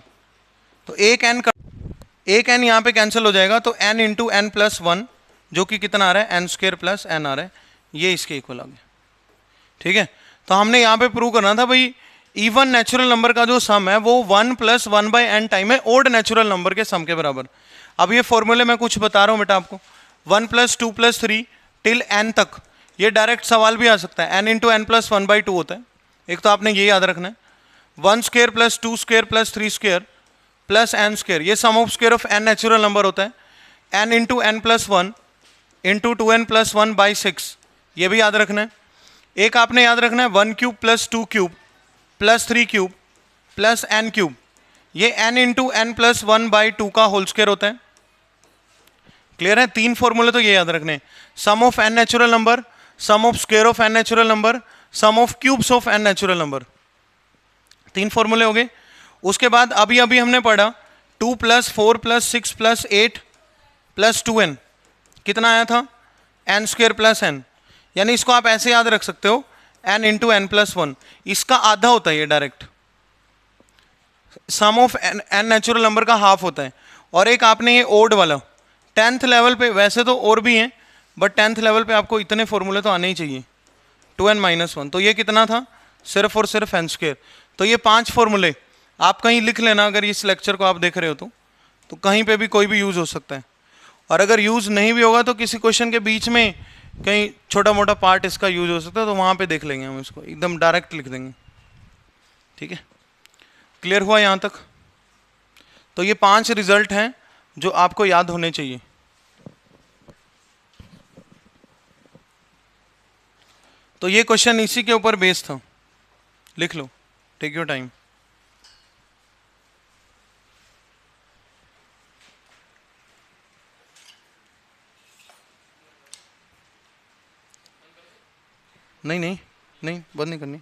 S1: तो एक n यहाँ पे कैंसिल हो जाएगा, तो n इंटू n प्लस 1 जो कि कितना आ रहा है n स्क्वायर प्लस n आ रहा है, ये इसके इक्वल आ गया। ठीक है, तो हमने यहाँ पे प्रूव करना था भाई इवन नेचुरल नंबर का जो सम है वो 1 + 1/n टाइम है ओड नेचुरल नंबर के सम के बराबर। अब ये फॉर्मूले मैं कुछ बता रहा हूँ बेटा आपको, 1 + 2 + 3 टिल n तक, ये डायरेक्ट सवाल भी आ सकता है, n × n + 1/2 होता है। एक तो आपने ये याद रखना है, 1² + 2² + 3² + n², ये sum of square of n natural number होता है, n × n + 1 × 2n + 1/6, ये भी याद रखना है। एक आपने याद रखना है 1³ + 2³ + 3³ + n³, ये n × n + 1/2 का होल स्क्वायर होता है। क्लियर है, 3 फॉर्मूले तो ये याद रखने, sum of n natural number, sum of square of n natural number, sum of cubes of n natural number, 3 फॉर्मूले हो गए। उसके बाद अभी हमने पढ़ा 2 + 4 + 6 + 8 + 2n, कितना आया था n² + n, यानी इसको आप ऐसे याद रख सकते हो n × n + 1, इसका आधा होता है ये direct, sum of n natural number का हाफ होता है। और एक आपने ये ओड वाला 10th लेवल पे, वैसे तो और भी हैं बट 10th लेवल पे आपको इतने फॉर्मूले तो आने ही चाहिए, 2n - 1, तो ये कितना था सिर्फ और सिर्फ n²। तो ये 5 फॉर्मूले आप कहीं लिख लेना, अगर इस लेक्चर को आप देख रहे हो तो कहीं पे भी कोई भी यूज़ हो सकता है। और अगर यूज़ नहीं भी होगा तो किसी क्वेश्चन के बीच में कहीं छोटा मोटा पार्ट इसका यूज हो सकता है, तो वहाँ पे देख लेंगे हम इसको, एकदम डायरेक्ट लिख देंगे। ठीक है, क्लियर हुआ यहाँ तक? तो ये 5 रिजल्ट हैं जो आपको याद होने चाहिए। तो ये क्वेश्चन इसी के ऊपर बेस था, लिख लो, टेक योर टाइम। नहीं, बंद नहीं करनी।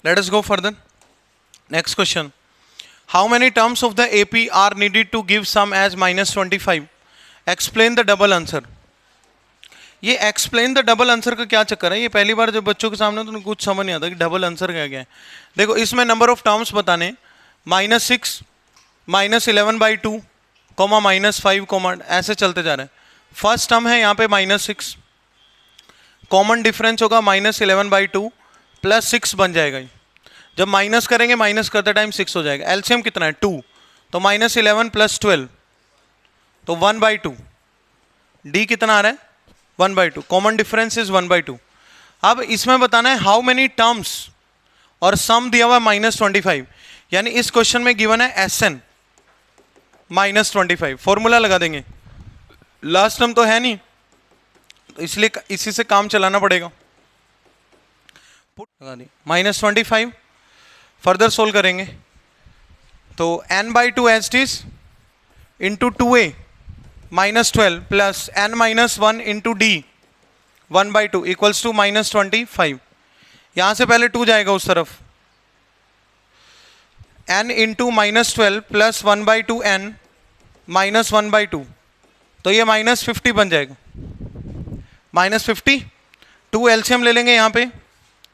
S1: Let us go further. Next question. How many terms of the AP are needed to give sum as -25? Explain the double answer. ये एक्सप्लेन द डबल आंसर का क्या चक्कर है, ये पहली बार जब बच्चों के सामने तो उनको कुछ समझ नहीं आता कि डबल आंसर क्या क्या है। देखो इसमें नंबर ऑफ टर्म्स बताने, -6 -11/2 -5 ऐसे चलते जा रहे हैं। फर्स्ट टर्म है यहाँ पे -6, कॉमन डिफरेंस होगा -11/2 + 6 बन जाएगा। जब माइनस करेंगे, माइनस करते टाइम 6 हो जाएगा। एलसीएम कितना है 2, तो -11 + 12 तो 1/2। डी कितना आ रहा है 1/2, कॉमन डिफरेंस इज 1/2। अब इसमें बताना है हाउ मेनी टर्म्स, और सम दिया हुआ -25, यानी इस क्वेश्चन में गिवन है SN -25। फॉर्मूला लगा देंगे, लास्ट टर्म तो है नहीं तो इसलिए इसी से काम चलाना पड़ेगा। लगा दी -25, फर्दर सोल्व करेंगे तो n/2 as it is into 2a -12 plus n - 1 into d 1/2 equals to -25। यहाँ से पहले 2 जाएगा उस तरफ, n इंटू -12 प्लस 1/2 n -1/2, तो ये -50 बन जाएगा। -50, 2 एलसीएम ले लेंगे यहाँ पे,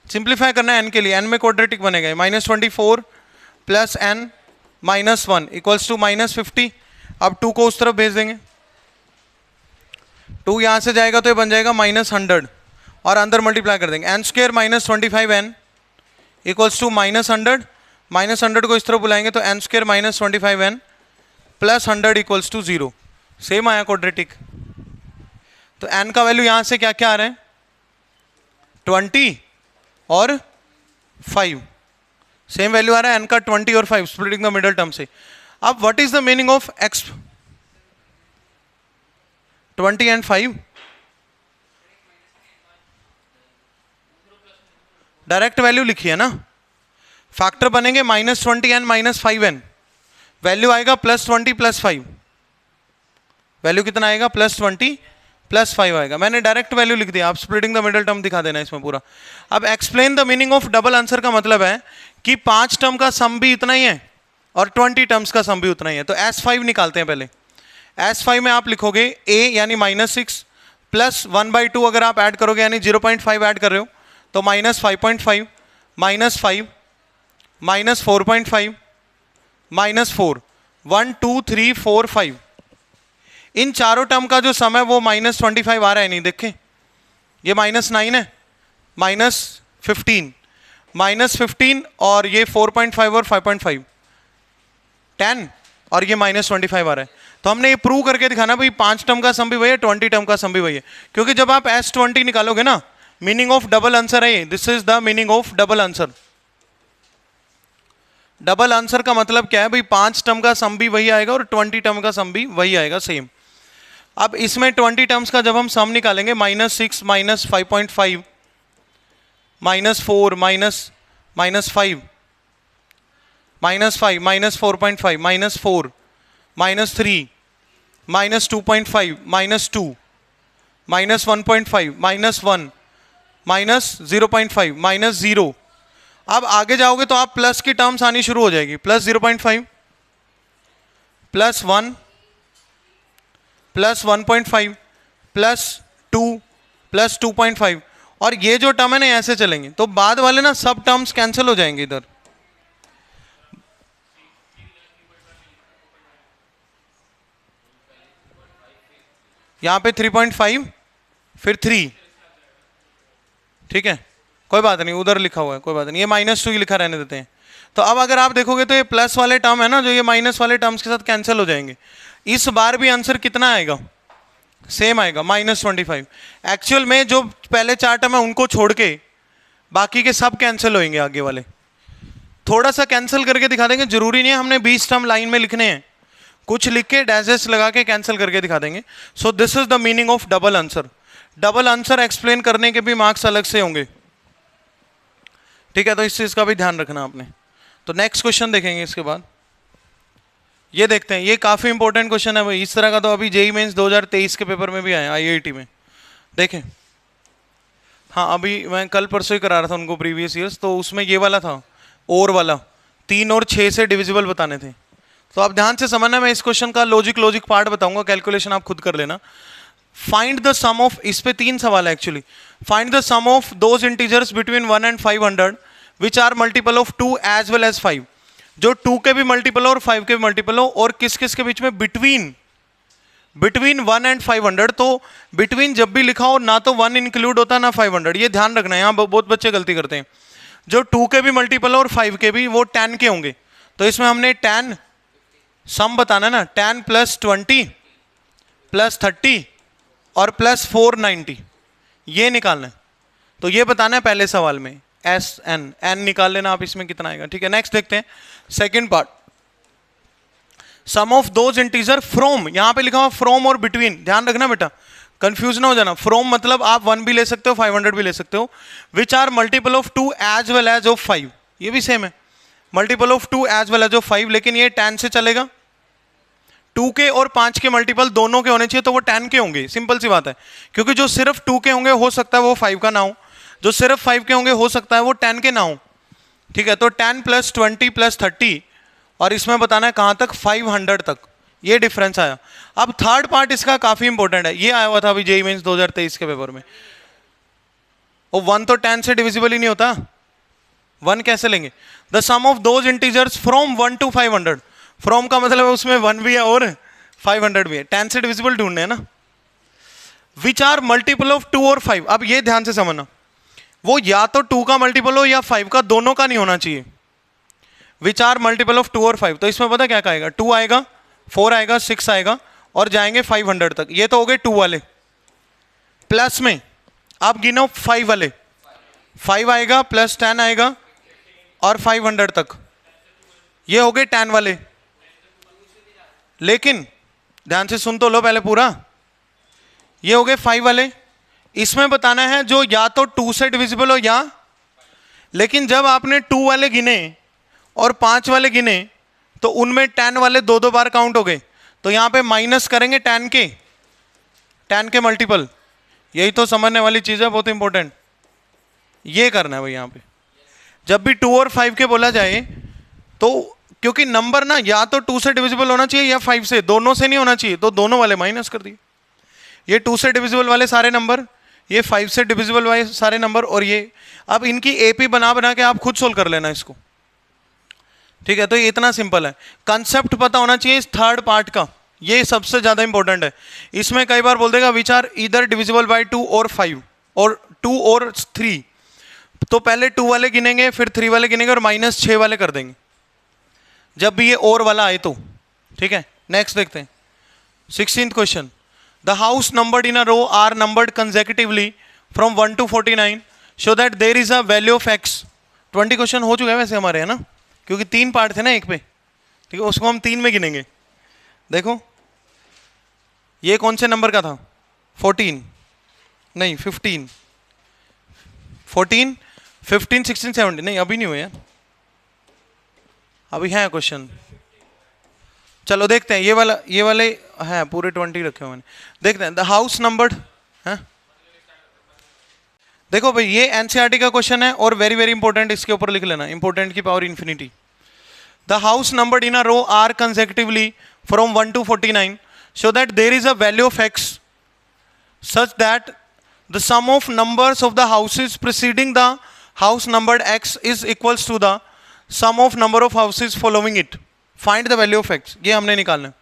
S1: सिंप्लीफाई करना है n के लिए, n में क्वाड्रेटिक बनेगा, -24 प्लस n -1 इक्वल्स टू -50। अब 2 को उस तरफ भेज देंगे, 2 यहाँ से जाएगा तो ये बन जाएगा -100 और अंदर मल्टीप्लाई कर देंगे, n² -25n इक्वल्स टू -100, -100 को इस तरफ बुलाएंगे तो n² -25n plus 100 equals to 0। Same आया क्वाड्रेटिक। तो n का वैल्यू यहाँ से क्या क्या आ रहा है 20 और 5, सेम वैल्यू आ रहा है n का 20 और 5, स्प्लिटिंग द मिडल टर्म से। अब what is the meaning of x 20 and 5? Direct value लिखिए ना, फैक्टर बनेंगे -20n -5n, वैल्यू आएगा +20 + 5, वैल्यू कितना आएगा +20 + 5 आएगा। मैंने डायरेक्ट वैल्यू लिख दिया, आप स्प्लिटिंग द मिडल टर्म दिखा देना इसमें पूरा। अब explain the meaning of double answer का मतलब है कि 5 टर्म का सम भी इतना ही है और 20 टर्म्स का सम भी उतना ही है। तो S5 निकालते हैं पहले। S5 में आप लिखोगे a यानी -6 प्लस 1/2, अगर आप ऐड करोगे यानी 0.5 ऐड कर रहे हो तो -5.5 -5 -4.5 -4 1 2 3 4 5 इन चारों टर्म का जो सम है वो -25 आ रहा है, नहीं देखें, ये -9 है, -15 -15 और ये 4.5 और 5.5 10 और ये -25 आ रहा है। तो हमने ये प्रूव करके दिखाना भाई 5 टर्म का सम भी वही है, 20 टर्म का सम भी वही है, क्योंकि जब आप S20 निकालोगे ना, मीनिंग ऑफ डबल आंसर है ये, this is the meaning of double answer. Double answer का मतलब क्या है भाई, 5 टर्म का सम भी वही आएगा और 20 टर्म का सम भी वही आएगा सेम। अब इसमें 20 टर्म्स का जब हम सम निकालेंगे, -6 -5.5 -4 -5 -4.5 -4 -3 -2.5 -2 -1.5 -1 -0.5 -0। अब आगे जाओगे तो आप प्लस की टर्म्स आनी शुरू हो जाएगी, +0.5 +1 +1.5 +2 +2.5 और ये जो टर्म है ना ऐसे चलेंगे, तो बाद वाले ना सब टर्म्स कैंसिल हो जाएंगे इधर। यहां पे 3.5 फिर 3, ठीक है, कोई बात नहीं, उधर लिखा हुआ है, कोई बात नहीं, ये -2 ही लिखा रहने देते हैं। तो अब अगर आप देखोगे तो ये प्लस वाले टर्म है ना, जो ये माइनस वाले टर्म्स के साथ कैंसिल हो जाएंगे। इस बार भी आंसर कितना आएगा, सेम आएगा, -25। एक्चुअल में जो पहले 4 टर्म है उनको छोड़ के बाकी के सब कैंसिल होंगे आगे वाले। थोड़ा सा कैंसिल करके दिखा देंगे, जरूरी नहीं है हमने 20 टर्म लाइन में लिखने हैं, कुछ लिख के डैशेस लगा के कैंसिल करके दिखा देंगे। सो this is the meaning of double answer. Double answer explain करने के भी मार्क्स अलग से होंगे, ठीक है, तो इस चीज का भी ध्यान रखना आपने। तो नेक्स्ट क्वेश्चन देखेंगे इसके बाद, ये देखते हैं, ये काफी इंपॉर्टेंट क्वेश्चन है भाई, इस तरह का तो अभी जेईई मेंस 2023 के पेपर में भी आया आईआईटी में, देखें। हाँ, अभी मैं कल परसों ही करा रहा था उनको प्रीवियस ईयर्स, तो उसमें ये वाला था, और वाला 3 और 6 से डिविजिबल बताने थे। तो आप ध्यान से समझना, मैं इस क्वेश्चन का लॉजिक पार्ट बताऊंगा, कैलकुलेशन आप खुद कर लेना। फाइंड द सम ऑफ, इस पे 3 सवाल है actually. Find the sum of those integers between 1 and 500 which are multiple of 2 as well as 5। जो 2 के भी मल्टीपल हो और 5 के भी मल्टीपल हो, और किस किस के बीच में, बिटवीन 1 and 500। तो बिटवीन जब भी लिखा हो ना तो 1 इंक्लूड होता ना 500, ये ध्यान रखना है, यहाँ बहुत बच्चे गलती करते हैं। जो 2 के भी मल्टीपल और 5 के भी, वो 10 के होंगे। तो इसमें हमने 10 सम बताना है ना, 10 + 20 + 30 और +490, ये निकालना है। तो ये बताना है पहले सवाल में, एन निकाल लेना आप, इसमें कितना आएगा, ठीक है। नेक्स्ट देखते हैं second part, sum of those integer from, यहां पे लिखा हुआ फ्रॉम और बिटवीन, ध्यान रखना बेटा, कंफ्यूज ना हो जाना। फ्रॉम मतलब आप 1 भी ले सकते हो, 500 भी ले सकते हो। Which are multiple of 2 as well as of 5, ये भी सेम है, multiple of 2 as well as of 5, लेकिन ये 10 से चलेगा। 2 के और 5 के मल्टीपल दोनों के होने चाहिए, तो वो 10 के होंगे, सिंपल सी बात है। क्योंकि जो सिर्फ 2 के होंगे हो सकता है वो 5 का ना हो, जो सिर्फ 5 के होंगे हो सकता है वो 10 के ना हो, ठीक है। तो 10 + 20 + 30, और इसमें बताना है कहां तक, 500 तक, ये डिफरेंस आया। अब थर्ड पार्ट इसका काफी इंपॉर्टेंट है, ये आया हुआ था अभी जेईई मेंस 2023 के पेपर में। और 1 तो 10 से डिविजिबल ही नहीं होता, 1 कैसे लेंगे। The sum of those integers from 1 to 500, from का मतलब है उसमें 1 भी है और 500 भी है, 10 से डिविजिबल ढूंढने हैं ना। विच आर मल्टीपल ऑफ 2 और 5, अब ये ध्यान से समझना, वो या तो 2 का मल्टीपल हो या 5 का, दोनों का नहीं होना चाहिए। विच आर मल्टीपल ऑफ 2 और 5, तो इसमें पता क्या आएगा, 2 आएगा, 4 आएगा, 6 आएगा, और जाएंगे 500 तक। ये तो हो गए 2 वाले। प्लस में आप गिनो 5 वाले, 5 आएगा, +10 आएगा, और 500 तक, ये हो गए 10 वाले। लेकिन ध्यान से सुन तो लो पहले पूरा, ये हो गए 5 वाले। इसमें बताना है जो या तो 2 से डिविजिबल हो या, लेकिन जब आपने 2 वाले गिने और 5 वाले गिने तो उनमें 10 वाले 2-2 बार काउंट हो गए। तो यहां पे माइनस करेंगे 10 के मल्टीपल, यही तो समझने वाली चीज है, बहुत इंपॉर्टेंट, ये करना है भाई। यहां पे जब भी 2 और 5 के बोला जाए तो, क्योंकि नंबर ना या तो 2 से डिविजिबल होना चाहिए या 5 से, दोनों से नहीं होना चाहिए, तो दोनों वाले माइनस कर दिए। ये 2 से डिविजिबल वाले सारे नंबर, ये 5 से डिविजिबल बाय सारे नंबर, और ये अब इनकी एपी बना बना के आप खुद सोल्व कर लेना इसको, ठीक है। तो ये इतना सिंपल है, कंसेप्ट पता होना चाहिए इस थर्ड पार्ट का, ये सबसे ज्यादा इंपॉर्टेंट है। इसमें कई बार बोल देगा विच आर इधर डिविजिबल बाय 2 और 5 और 2 और 3, तो पहले 2 वाले गिनेंगे, फिर 3 वाले गिनेंगे और -6 वाले कर देंगे जब भी ये और वाला आए तो, ठीक है। नेक्स्ट देखते हैं 16th question, the house numbered in a row are numbered consecutively from 1 to 49 show that there is a value of x। 20 question हो चुका है वैसे हमारे, है ना, क्योंकि 3 पार्ट थे ना एक पे, ठीक है, उसको हम 3 में गिनेंगे। देखो ये कौन से नंबर का था, 14 नहीं 15, 14 15 16 17, नहीं अभी नहीं हुए यार, अभी है क्वेश्चन। चलो देखते हैं, ये वाले हैं पूरे 20 रखे हुए हैं, देखते हैं। द हाउस नंबर्ड है, देखो भाई ये एनसीईआरटी का क्वेश्चन है और वेरी वेरी इंपॉर्टेंट, इसके ऊपर लिख लेना, इंपॉर्टेंट की power infinity. The house numbered in a row are consecutively from 1 to 49 so that there is a value of x such that the sum of numbers of the houses preceding the house numbered x is equals to the sum of number of houses following it. Find the value of x, ये हमने निकालना है।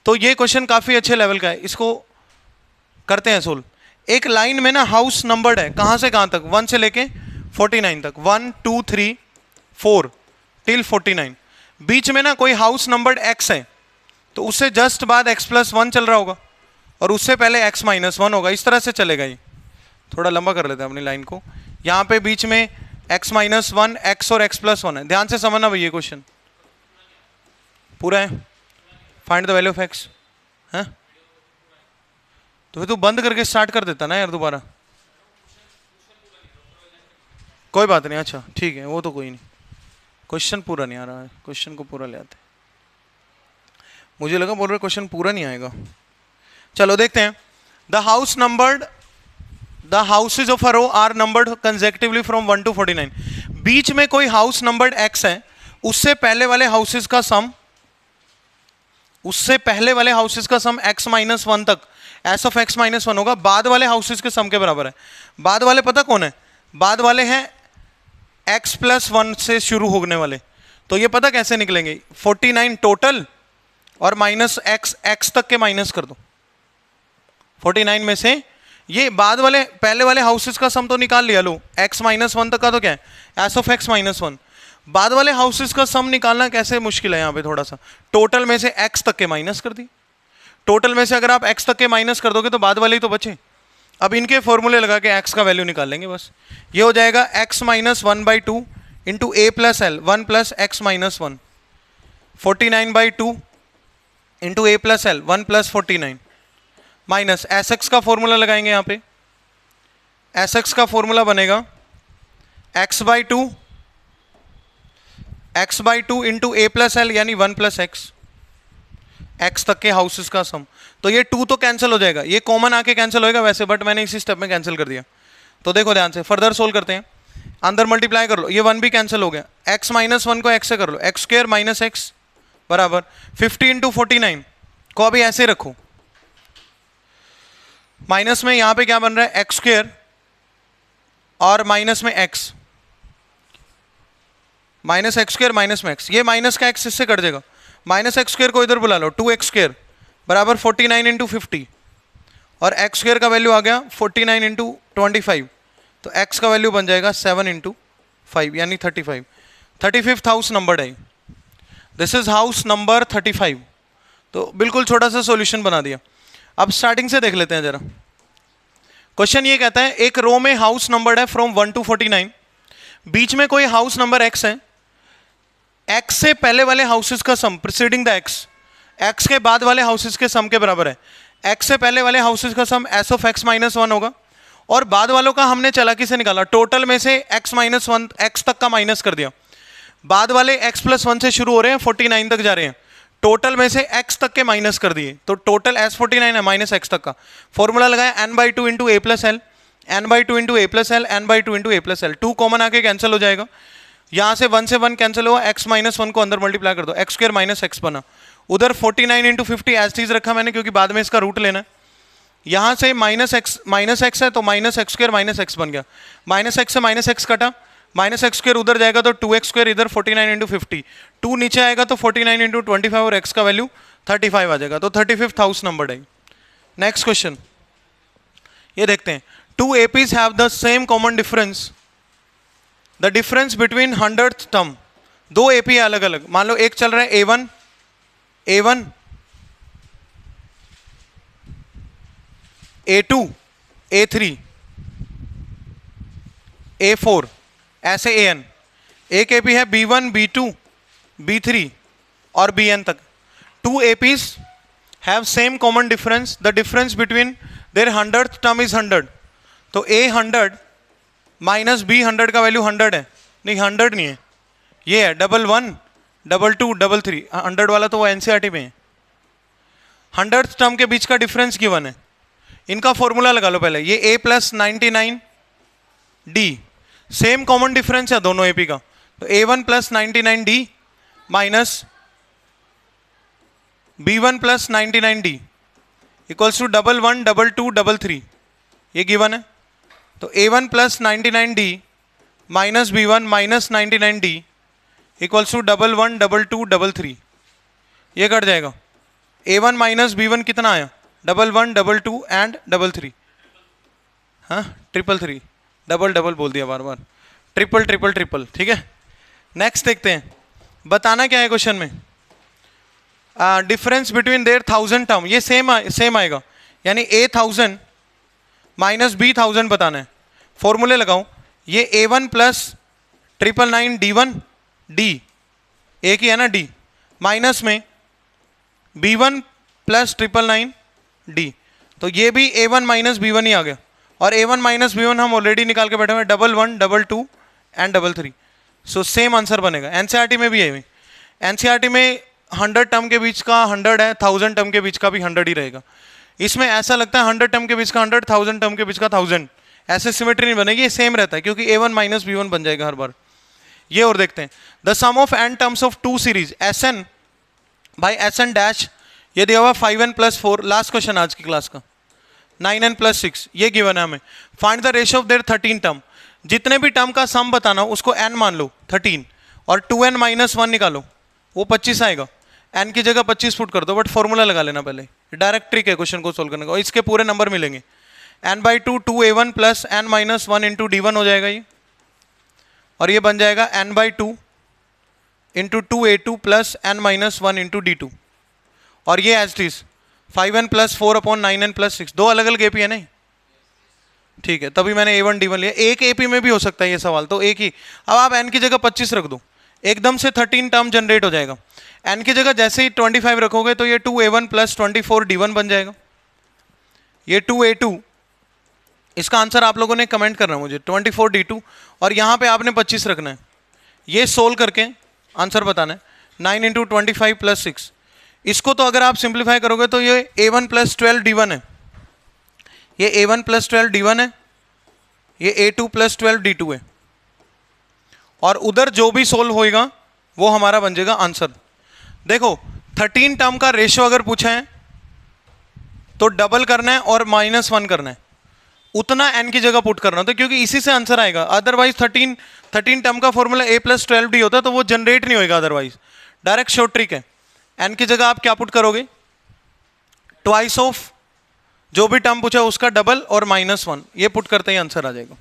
S1: तो ये question काफी अच्छे level का है, इसको करते हैं सोल्व। एक लाइन में ना हाउस नंबर्ड है, कहां से कहां तक, 1 से लेके 49 तक, 1 2 3 4 टिल 49। बीच में ना कोई हाउस नंबर्ड x है, तो उससे जस्ट बाद x+1 चल रहा होगा और उससे पहले x-1 होगा, इस तरह से चलेगा। ये थोड़ा लंबा कर लेते हैं अपनी लाइन को, यहाँ पे बीच में x-1 x और x+1 है। ध्यान से समझना भाई, ये क्वेश्चन पूरा है। Find the value of x है, तो फिर तू बंद करके स्टार्ट कर देता ना यार दोबारा, कोई बात नहीं, अच्छा ठीक है, वो तो कोई नहीं, क्वेश्चन पूरा नहीं आ रहा है, क्वेश्चन को पूरा ले आते। मुझे लगा बोल रहे क्वेश्चन पूरा नहीं आएगा। चलो देखते हैं। The house numbered, the houses of a row are numbered consecutively from 1 to 49। बीच में कोई हाउस नंबर्ड x है, उससे पहले वाले हाउसेज का सम, उससे पहले वाले हाउसेज का सम x-1 तक s of x-1 होगा, बाद वाले हाउसेज के सम के बराबर है। बाद वाले पता कौन है, बाद वाले हैं x+1 से शुरू होने वाले। तो ये पता कैसे निकलेंगे, 49 टोटल और -x तक के माइनस कर दो। 49 में से ये बाद वाले पहले वाले हाउसेस का सम तो निकाल लिया, लो x-1 तक का तो क्या है, s of x-1। बाद वाले हाउसेस का सम निकालना कैसे मुश्किल है यहाँ पे थोड़ा सा, टोटल में से x तक के माइनस कर दी। टोटल में से अगर आप x तक के माइनस कर दोगे तो बाद वाले ही तो बचे। अब इनके फॉर्मूले लगा के x का वैल्यू निकाल लेंगे बस। ये हो जाएगा x-1/2 into a + l 1 + x-1, 49/2 into a + l 1 + 49 minus sx का फॉर्मूला लगाएंगे यहाँ पे। sx का फॉर्मूला बनेगा x/2 इंटू a + l यानी 1 + x, x तक के हाउसेस का सम। तो ये 2 तो कैंसिल हो जाएगा, ये कॉमन आके कैंसिल होएगा वैसे, बट मैंने इसी स्टेप में कैंसिल कर दिया। तो देखो ध्यान से, फर्दर सोल्व करते हैं। अंदर मल्टीप्लाई कर लो, ये 1 भी कैंसिल हो गया, x-1 को x से कर लो, x² - x बराबर 50 इंटू 49 को अभी ऐसे रखो, माइनस में यहां पे क्या बन रहा है, x² और माइनस में x, -x² माइनस में x, ये माइनस का x इससे कट जाएगा, -x² को इधर बुला लो, 2x² बराबर 49 इंटू 50 और x² का वैल्यू आ गया 49 इंटू 25, तो x का वैल्यू बन जाएगा 7 इंटू 5 यानी 35। 35th हाउस नंबर है, दिस इज हाउस नंबर 35। तो बिल्कुल छोटा सा सॉल्यूशन बना दिया। अब स्टार्टिंग से देख लेते हैं जरा। क्वेश्चन ये कहता है एक रो में हाउस नंबर है फ्रॉम 1 to 49, बीच में कोई हाउस नंबर x है, x से पहले वाले हाउसेस का सम प्रीसीडिंग द x के बाद वाले हाउसेस के सम के बराबर है। x से पहले वाले हाउसेस का सम s of x-1 होगा और बाद वालों का हमने चालाकी से निकाला, टोटल में से x-1 x तक का माइनस कर दिया। बाद वाले x+1 से शुरू हो रहे हैं 49 तक जा रहे हैं, टोटल में से x तक के माइनस कर दिए, तो टोटल s49 है माइनस x तक का। फॉर्मूला लगाया n/2 into a + l, n/2 into a + l, n/2 into a + l, 2 common आके कैंसिल हो जाएगा। यहाँ से 1 से 1 कैंसिल हुआ, x-1 को अंदर मल्टीप्लाई कर दो, x² - x बना। उधर 49 इंटू 50 एज इट इज रखा मैंने क्योंकि बाद में इसका रूट लेना है। यहाँ से माइनस एक्स है तो minus x square minus x बन गया, माइनस एक्स से माइनस एक्स कटा, माइनस एक्स स्क्वायर उधर जाएगा तो 2x स्क्वायर इधर 49 इंटू 50, 2 नीचे आएगा तो 49 इंटू 25 और x का वैल्यू 35 आ जाएगा, तो 35th हाउस नंबर है। नेक्स्ट क्वेश्चन ये देखते हैं, 2 APs have the same common difference, the difference between 100th term, 2 AP अलग अलग, मान लो एक चल रहा है A1 A2 A3 A4 ऐसे AN, एक AP है B1 B2 B3 और BN तक। 2 APs have same common difference, the difference between their 100th term is 100, तो A 100 माइनस B 100 का वैल्यू 100 है, नहीं 100 नहीं है, ये है 11 22 33, 100 वाला तो वो NCERT में है। 100th टर्म के बीच का डिफरेंस गिवन है, इनका फॉर्मूला लगा लो पहले, ये A प्लस 99D, सेम कॉमन डिफरेंस है दोनों AP का, तो A1 plus 99D minus B1 plus 99D equals to 11 22 33, ये गिवन है, तो A1 plus 99D minus B1 minus 99D equals to 11 22 33, ये कट जाएगा। A1 माइनस B1 कितना आया, 11 22 एंड 33, हाँ 333, डबल बोल दिया बार बार, ट्रिपल, ठीक है। नेक्स्ट देखते हैं, बताना क्या है क्वेश्चन में, डिफरेंस बिटवीन देयर 1000 टर्म, ये सेम आएगा, यानी A 1000 माइनस B 1000 बताना है। फॉर्मूले लगाऊं, ये A1 प्लस 999 D1 D, एक ही है ना D, माइनस में B1 प्लस 999 D, तो ये भी A1 माइनस B1 ही आ गया, और A1 माइनस B1 हम ऑलरेडी निकाल के बैठे हुए, 11 22 एंड 33, सो सेम आंसर बनेगा। NCERT में भी है, NCERT में 100 टर्म के बीच का 100 है, 1000 टर्म के बीच का भी 100 ही रहेगा। इसमें ऐसा लगता है 100 टर्म के बीच का 100, 1000 टर्म के बीच का 1000, ऐसे सिमेट्री नहीं बनेगी, ये सेम रहता है क्योंकि A1 माइनस B1 बन जाएगा हर बार। ये और देखते हैं, the sum of n terms of 2 series Sn by Sn dash, ये दिया हुआ 5n प्लस 4, लास्ट क्वेश्चन आज की क्लास का, 9n प्लस 6, ये गिवन है हमें। Find the ratio of their 13 term, जितने भी टर्म का सम बताना उसको n मान लो 13, और 2n माइनस 1 निकालो, वो 25 आएगा, n की जगह 25 पुट कर दो, बट फॉर्मूला लगा लेना पहले, डायरेक्ट ट्रिक है क्वेश्चन को सोल्व करने का, और इसके पूरे नंबर मिलेंगे, n/2 2a1 plus n minus 1 into D1 हो जाएगा ये, और ये बन जाएगा n/2 into 2a2 plus n minus 1 into D2, और ये as it is 5n plus 4 upon 9n plus 6, दो अलग अलग AP है नहीं, ठीक है, तभी मैंने A1 D1 लिया। एक AP में भी हो सकता है ये सवाल, तो एक ही, अब आप n की जगह 25 रख दो, एकदम से 13 टर्म जनरेट हो जाएगा। n की जगह जैसे ही 25 रखोगे तो ये 2a1 प्लस 24 D1 बन जाएगा, ये 2a2, इसका आंसर आप लोगों ने कमेंट करना है मुझे, 24 D2, और यहाँ पे आपने 25 रखना है, ये सोल्व करके आंसर बताना है, 9 इंटू 25 प्लस 6, इसको तो अगर आप सिंप्लीफाई करोगे तो ये A1 प्लस 12 D1 है, ये A1 प्लस 12 D1 है, ये A2 प्लस 12 D2 है, और उधर जो भी सोल्व होएगा वो हमारा बन जाएगा आंसर। देखो 13 टर्म का रेशियो अगर पूछा है तो डबल करना है और -1 करना है, उतना n की जगह पुट करना होता है, क्योंकि इसी से आंसर आएगा, अदरवाइज 13 टर्म का फॉर्मूला A प्लस 12D होता है, तो वो जनरेट नहीं होएगा, अदरवाइज डायरेक्ट शॉर्ट ट्रिक है। n की जगह आप क्या पुट करोगे, ट्वाइस ऑफ जो भी टर्म पूछा उसका डबल और -1, ये पुट करते ही आंसर आ जाएगा।